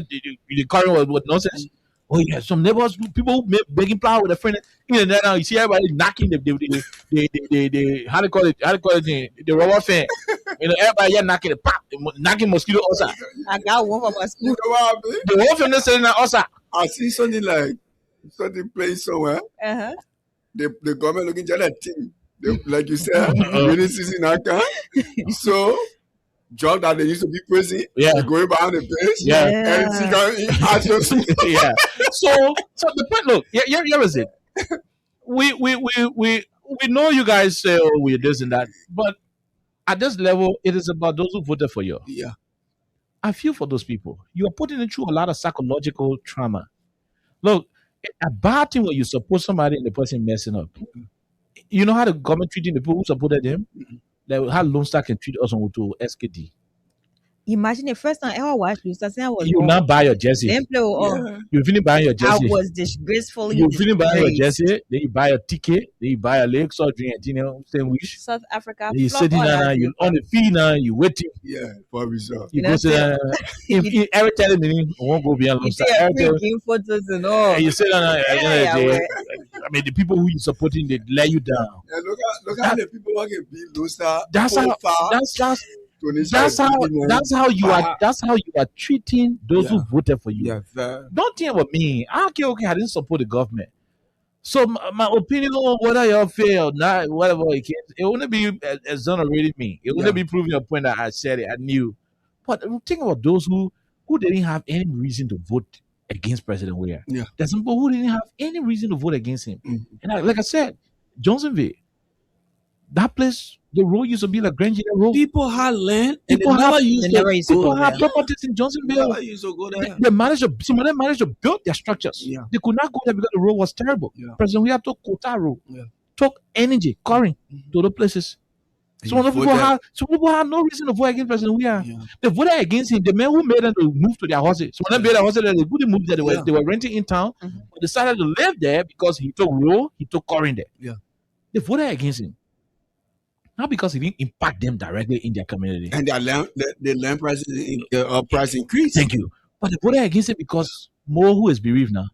the current was nonsense. Oh yeah, some neighbors, people who making plan with a friend. Now you see everybody knocking the how they call it the rubber fan. Everybody here knocking the pop, knocking mosquito outside. I got one for my school. You know what I mean? The rubber fan is selling outside. I see something playing somewhere. Uh-huh. The government looking just at team. Like you said, winning season account. So drug that they used to be praising, Yeah. they're going behind the bench. Yeah. And see that Yeah. So the point. Look, here is it. We know you guys say, oh, we're this and that, but at this level, it is about those who voted for you. Yeah. I feel for those people. You are putting them through a lot of psychological trauma. Look, a bad thing when you support somebody and the person messing up. You know how the government treating the people who supported them? Like how Lone Star can treat us on to SKD. Imagine the first time I ever watched this, I was You now buy your jersey. Them play, oh, Yeah. You finish buying your I jersey. was disgracefully. You finish buying your disgraced. jersey. Then you buy a ticket. Then you buy a leg so drink sandwich. South Africa. Then you flop sitting all down. that You on the feet now. You waiting. Yeah, for result. You You go know, sit down. If every 30 minutes, I won't go beyond You Lone Star. see a Every 30 freaking photos and all. and you sit down. At the end of the Yeah, day, I mean, the people who you supporting, they let you down. And look at the people who can be Lusa. That's how. That's how you are. That's how you are treating those who Yeah. voted for you. Yeah, fair. Don't think about me. Okay, I didn't support the government. So my opinion on whether you fail or not, whatever it wouldn't be exonerating me. It wouldn't Yeah. be proving a point that I said it. I knew. But think about those who didn't have any reason to vote against President Weir. Yeah. There's some people who didn't have any reason to vote against him. Mhm. And like I said, Johnsonville, that place, the road used to be like Grand General Road. People had land and People they never have- used they to never used to go People there. have properties in Johnsonville. Never used to go there. Some of them managed to build their structures. Yeah. They could not go there because the road was terrible. Yeah. President Weir took Kota Road, Yeah. took Energy, Corin, Mhm. to other places. And Some you people voted. had no reason to vote against President Weir. Yeah. They voted against him. The men who made them to move to their houses. Some of them made their houses. They couldn't move there. Yeah. They were renting in town. Mhm. But decided to live there because he took road, he took Corin there. Yeah. They voted against him. Not because he didn't impact them directly in their community. And the land price increased. Thank you. But they voted against it because Mo, who is bereaved now,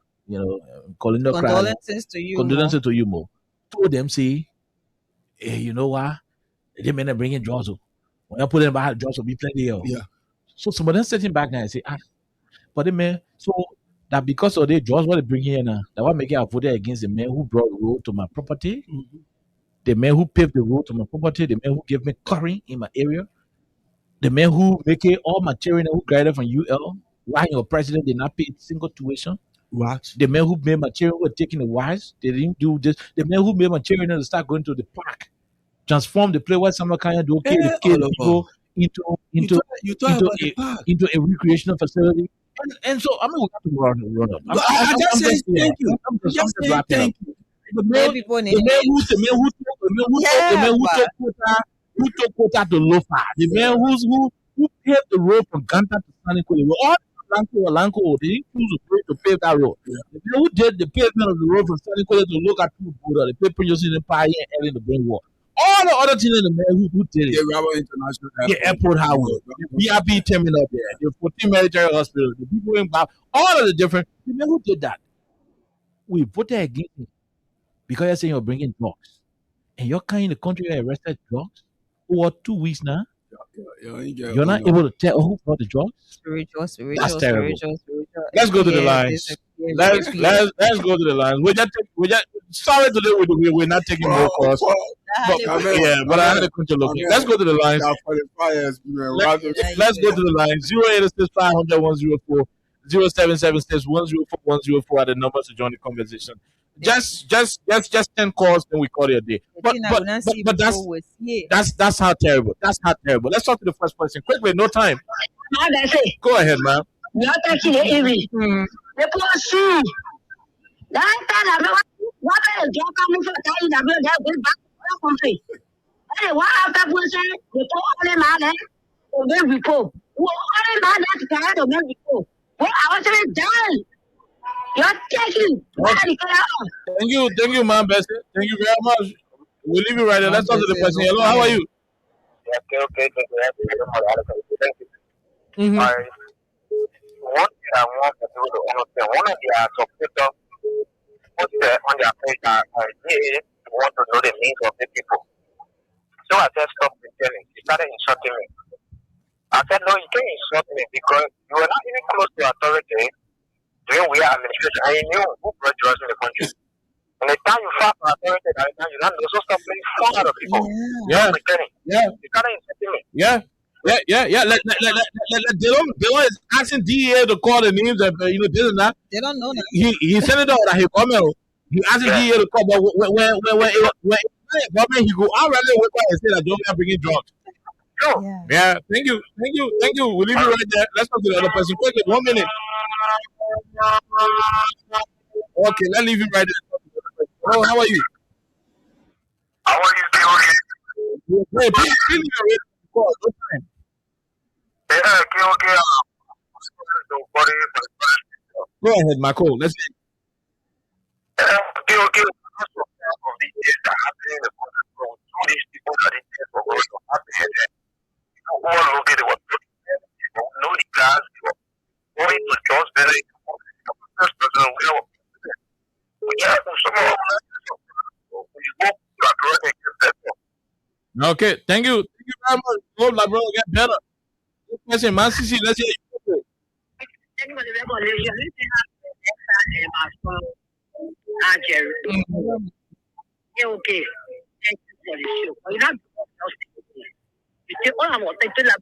Colindo cried. Condolences to you. Condolences to you, Mo. Told them, say, hey, you know what? They may not bring in drugs. When I put them back, drugs will be plenty. Yeah. So some of them sitting back now and say, but the man, so that because of the drugs what they bring here now, that what making I voted against the man who brought the road to my property, Mhm. the man who paved the road to my property, the man who gave me curry in my area, the man who make it all material who graduated from UL, Why your president did not pay a single tuition? What? The men who made material were taking the wives. They didn't do this. The men who made material to start going to the park, transform the place where summer can do okay, the kids go You talk about the park. into a recreational facility. And so I mean we have to run up. I just say thank you. I'm just Just say wrapping up. thank you. The Many men people the need men who took quota to Lofa, the men who paved the road from Ganta to Sanico, they were all Lanco, they didn't choose to pave that road. Yeah. The men who did the pavement of the road from Sanico to look at two Buddha, the paper using the pie and early the brain war. All the other things in the men who did it. The Rabo International The airport highway, the BRB terminal there, the 14 military hospital, the people in Bob, all of the different the men who did that. We voted against it because you're saying you're bringing drugs. And you're kind of the country that arrested drugs over 2 weeks now. You're not able to tell who brought the drugs. spiritual. That's terrible. Spiritual. Let's go to the Yes, lines. yes, yes. Let's go to the lines. We're just sorry today we're not taking more calls. But, yeah, but I had a country looking. Let's go to the lines. Let's go to the lines. 086 500 104 0776 104 104 are the numbers to join the conversation. Just 10 calls, then we call it a day. But that's how terrible. That's how terrible. Let's talk to the first person quickly. No time. How they say? Go ahead, man. You are taking the easy. The policy. That time, what is your coming for that? That will back to the country. Hey, what after policy? The only man to make report. Who only man that can to make report. Well, I was already done. You're taking. Thank you, man, Bessie. Thank you very much. We'll leave you right there. Let's talk to the person. Hello, how are you? Okay. Thank you. Mm-hmm. One thing I want to do to understand, one of their supporters put on their page that they want to know the names of the people. So I just stopped telling. He started insulting me. I said, no, you can't insult me because you were not even close to authority during we are administration. I knew who brought drugs in the country. And the time you fought for authority, that time you don't know, so stop playing fun out of people. Yeah. You started insulting me. Yeah. They is asking DEA to call the names of this and that. They don't know that. He sent it out that he come out. He asking DEA to call, but when government he go, I'd rather wait and say that don't bringing drugs. Yeah, thank you. We'll leave you right there. Let's talk to the other person quickly. 1 minute. Okay, let's leave you right there. Oh, how are you? How are you doing? Hey, please leave your radio. No time. Okay. Go ahead, Michael. Let's see. Okay. Okay, thank you very much. Hope my brother get better. Listen, man, CC, let's hear you. Okay. Thank you for the show. But you don't you say, oh, I'm going to tell you.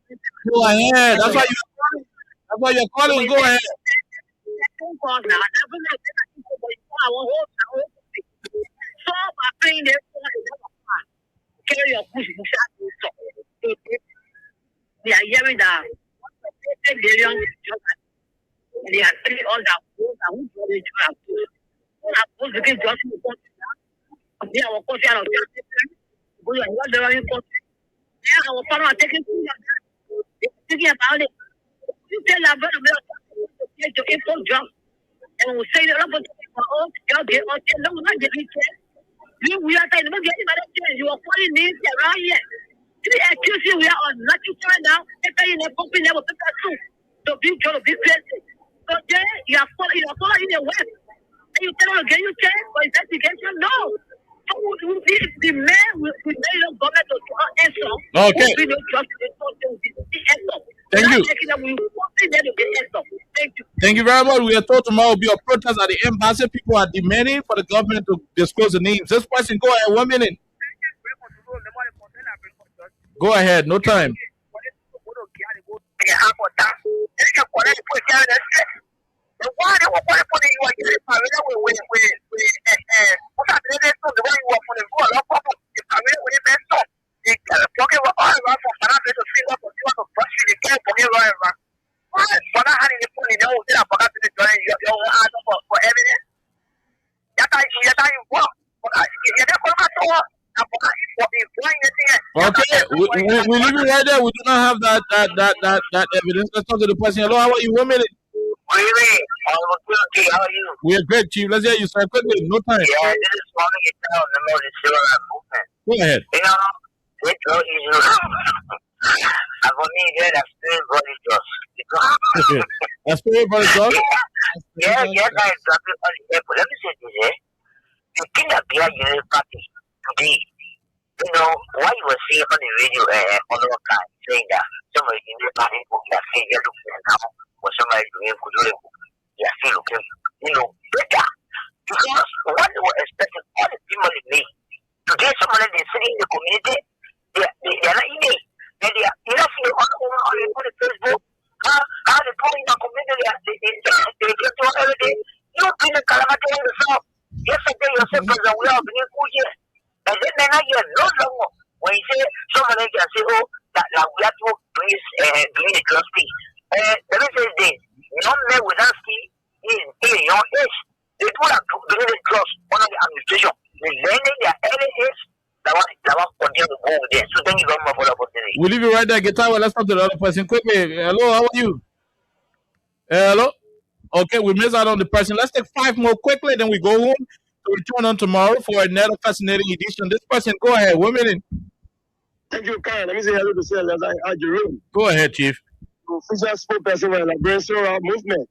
Go ahead. That's why you're calling. Go ahead. So my pain is carry your push. They are hearing that they are telling all that who are begin just they are country and we are not the right country. Our partner are taking thinking about it. You tell our brother to import drugs and we say the other we are trying to get him. You are calling me around here. The accusing we are on natural now. They're in a company level to be trying to be crazy. So then you are following the web. And you tell them again, you check for investigation? No. So the man will be made of government to answer. Okay. Thank you. Thank you very much. We are told tomorrow will be a protest at the embassy. People are demanding for the government to disclose the names. This person, go ahead. 1 minute. Go ahead. No time. can have for that. You can connect the point carry the stress. The one they will connect for the you are getting married with what are the one you are for the rule of couple. If I really with the best song, they can forget what all around for financial to see what you want to brush you, they can't forget right around. But I had in the phone, you know, they are forgotten to join your answer for evidence. That's how you walk. Okay, we leave it right there. We do not have that evidence. Let's talk to the person. Hello, how are you? 1 minute. Really? Okay, how are you? We are great, Chief. Let's hear you, sir. Quickly, no time. Yeah, this is one of the number of the civil movement. Go ahead. You know, they draw issue. And for me, they're the spirit body drugs. A spirit body drug? Yeah, yes, I exactly. Let me say this, eh? The thing that we are using party today, you know, why you were saying on the radio, on the time, saying that somebody in the party book, they are saying they're looking now, or somebody doing good, they are still looking, you know, better. Because what they were expecting, all the people in me, today somebody they sitting in the community, they are not in it. They are, you know, see on the Facebook, how they put in the community, they get to every day. You bring the calamity on yourself. Yesterday, you said, President, we are being good here. And then they're not here no longer. When you say, somebody can say, oh, that we have to bring the trustee. Let me say this. Young men without ski in young age, they do not bring the trust under the administration. They're learning their early age. That one continue to go there. So thank you very much for the opportunity. We'll leave you right there. Guitar, let's talk to the other person quickly. Hello, how are you? Hello? Okay, we missed out on the person. Let's take 5 more quickly, then we go home to return on tomorrow for another fascinating edition. This person, go ahead. 1 minute. Thank you, Kyle. Let me say hello to Sir Jerome. Go ahead, Chief. Official spokesperson for the Liberation Movement.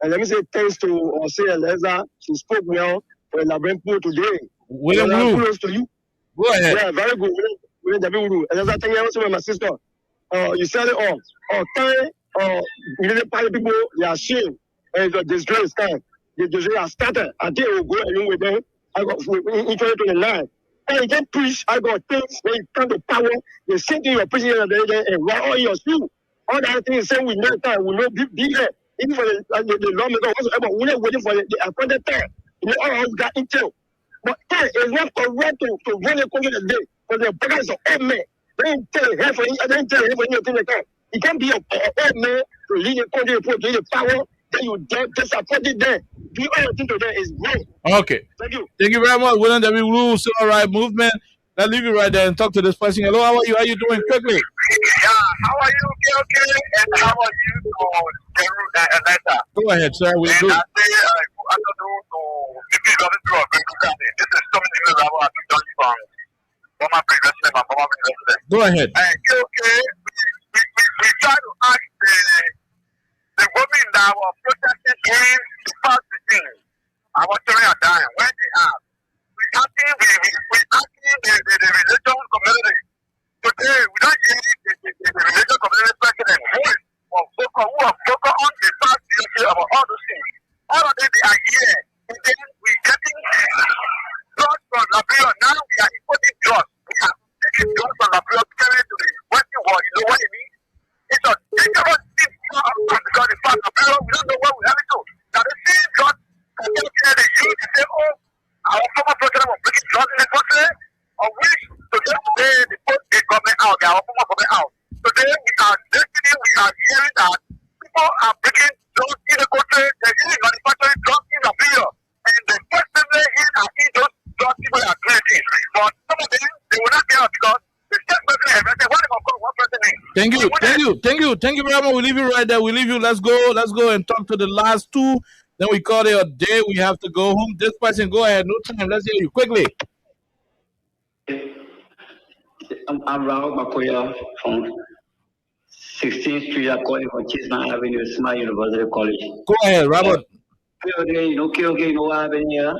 And let me say thanks to Osei Eleza. She spoke well for the Liberation today. William Wu. Kudos to you. Go ahead. Yeah, very good. William W. Eleza, thank you also with my sister. You said it all. Many people, they are ashamed. And it's a disgrace time. The disgrace has started. I think we'll go along with them. I got in 2029. And you can preach, I got things when you come to power, the same thing you're preaching and right on your shoe. All that things saying we know time, we know be here. Even for the lawmaker whatsoever, we're not waiting for the appointed time. You know, all of us got intel. But time is not correct to run a country today for the beggars of old men. They didn't tell you for anything like that. You can't be an old man to lead a country to the power. Then you disappointed them. Do anything to them is wrong. Okay. Thank you. Thank you very much, William W. Wu, Civil Rights Movement. Let's leave you right there and talk to this person. Hello, how are you? How are you doing? Quickly. Yeah, how are you? Okay. And how are you? Atlanta? Go ahead, sir. We and do. I say, I don't know to this is something that I done from former president and former president. Go ahead. Okay. We try to ask the women that were protesting during the past meeting. Our children are dying. When they are, we asking the religious community. Today, we don't hear the religious community president who are focused on the past issue about all those things. All of them, they are here. And then we're getting drugs from Liberia. Now we are importing drugs. We are taking drugs from Liberia, carrying to the Western world. You know what I mean? It's a dangerous thing because the fact Liberia, we don't know where we're heading to. Now, the same drugs, the youth, they say, oh, our former president was bringing drugs in the country, of which today they put the government out, our former government out. Today we are hearing that people are bringing drugs in the country, they're using manufacturing drugs in Liberia. And the first time they hear that those drugs people are creating. But some of them, they will not get out because the same person has said, what about one person is? Thank you very much. We leave you right there. We leave you. Let's go and talk to the last 2. Then we call it a day. We have to go home. This person, go ahead. No time. Let's hear you quickly. I'm Rahul Makoya from 16th Street. I'm calling from Chisman Avenue, Smart University College. Go ahead, Robert. Okay, you know what happened here?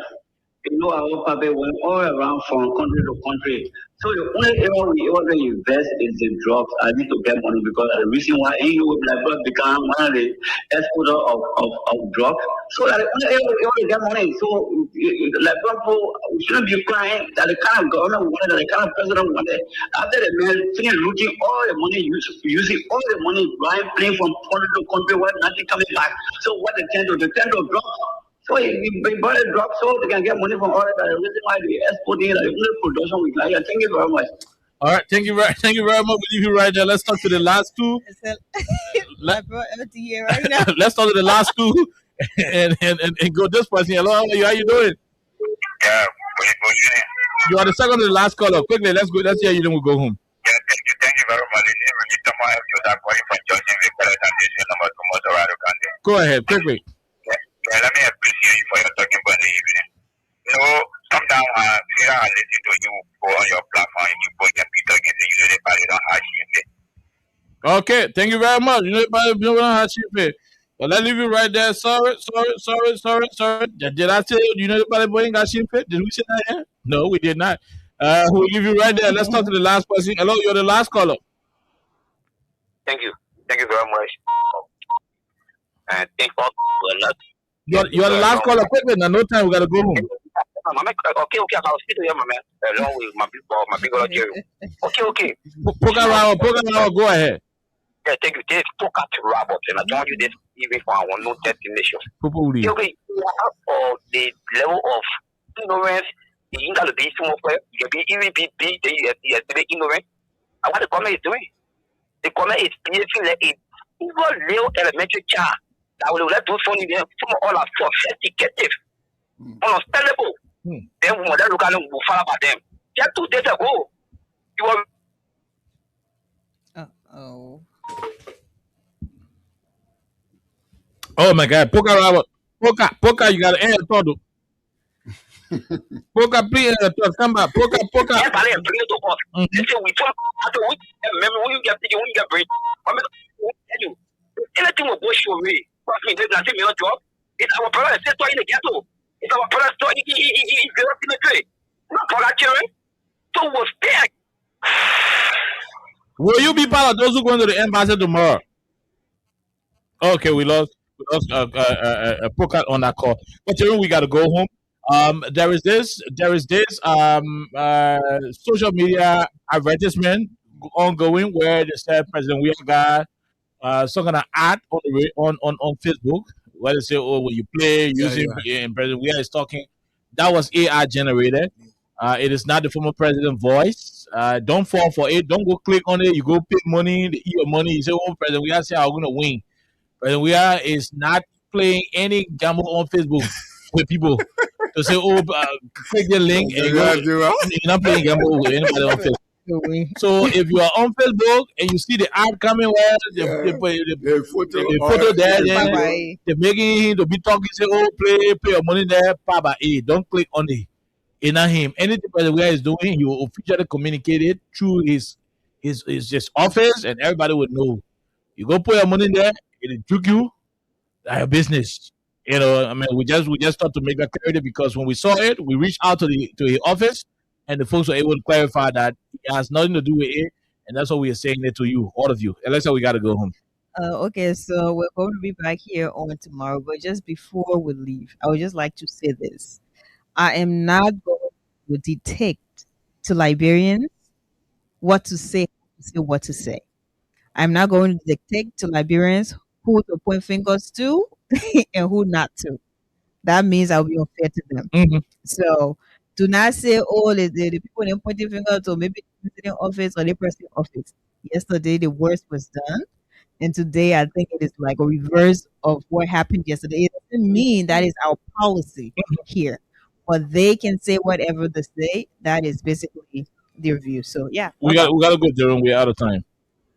our public went all around from country to country. So the only area we ever invest is the drugs. I need to get money because the reason why AU Liberia become one of the exporter of drugs. So that the only area we ever get money. So Liberia we shouldn't be crying that the kind of government wanted, that the kind of president wanted. After the man finished looting all the money, using all the money, buying plane from country to country, where nothing coming back. So what they tend to drugs. So we buy a drug so they can get money from all that. The reason why we exporting like production we like. Thank you very much. All right, thank you very much. We leave you right there. Let's talk to the last two. I brought empty here right now. Let's talk to the last two and go this person. Hello, how you doing? Yeah, You are the second to the last caller. Quickly, let's go. Let's hear you. Then we'll go home. yeah, thank you very much. Really, someone else was calling from Johnson Victoria and this number to Motorado County. Go ahead, quickly. Yeah, let me appreciate you for your talking about the evening. Sometimes I listen to you go on your platform and you put your people against the unity party don't have shit. Okay, thank you very much. Well, let's leave you right there. Sorry. Did I say you know the boy ain't got shit fit? Did we say that here? No, we did not. We'll leave you right there. Let's talk to the last person. Hello, you're the last caller. Thank you very much. And thank you for a lot. You're the last caller. Quickly, now no time. We gotta go home. Okay, I'll speak to you, man. Along with my big brother Jerry. Okay. Poker go ahead. Yeah, thank you. This Poker to Robert, and I told you this even for our no destination. Okay, the level of ignorance, you got to be small player. You can be even be the ignorant. And what the comment is doing? The comment is behaving like a even little elementary child that will let those funny them from all are sophisticated, understandable. Then we look at them, we'll follow about them. Just 2 days ago, you were. Oh my God, Poker Robert. Poker, you gotta end todo. Poker, please come back. Poker. Yeah, but I'm bringing it to us. They say we talk after we remember when you get break. You anything will go show me. Trust me, there's nothing your job. It's our brother sister in the ghetto. It's our brother store in the trade. Not for that children. So was there. Will you be part of those who go into the embassy tomorrow? Okay, we lost Poker on that call. But we gotta go home. There is this social media advertisement ongoing where they said President William got some kind of ad on Facebook where they say, oh, when you play using and President William is talking. That was AI generated. It is not the former president voice. Don't fall for it. Don't go click on it. You go pay money, they eat your money. You say, oh, President William say I'm gonna win. President William is not playing any gamble on Facebook with people to say, oh, click the link and you're not playing gamble with anybody on Facebook. So if you are on Facebook and you see the ad coming where the photo there, they're making him to be talking, say, oh, pay your money there, Papa. Hey, don't click on it. It's not him. Anything President William is doing, he will officially communicate it through his office, and everybody would know. You go put your money there, it'll juke you. That's your business. You know, I mean, we just thought to make that clarity because when we saw it, we reached out to his office, and the folks were able to clarify that it has nothing to do with it, and that's what we are saying it to you, all of you. Alexa, we got to go home. Okay, so we're going to be back here on tomorrow, but just before we leave, I would just like to say this. I am not going to dictate to Liberians what to say, what to say. I'm not going to dictate to Liberians who to point fingers to and who not to. That means I'll be unfair to them. So do not say, oh, the people in pointing fingers to maybe the president office or the president office. Yesterday, the worst was done. And today, I think it is like a reverse of what happened yesterday. It doesn't mean that is our policy here. But they can say whatever they say. That is basically their view. So, yeah. We got to go, Jerome. We're out of time.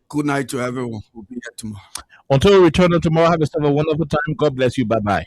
Good night to everyone. We'll be here tomorrow. Until we return tomorrow, have yourself a wonderful time. God bless you. Bye-bye.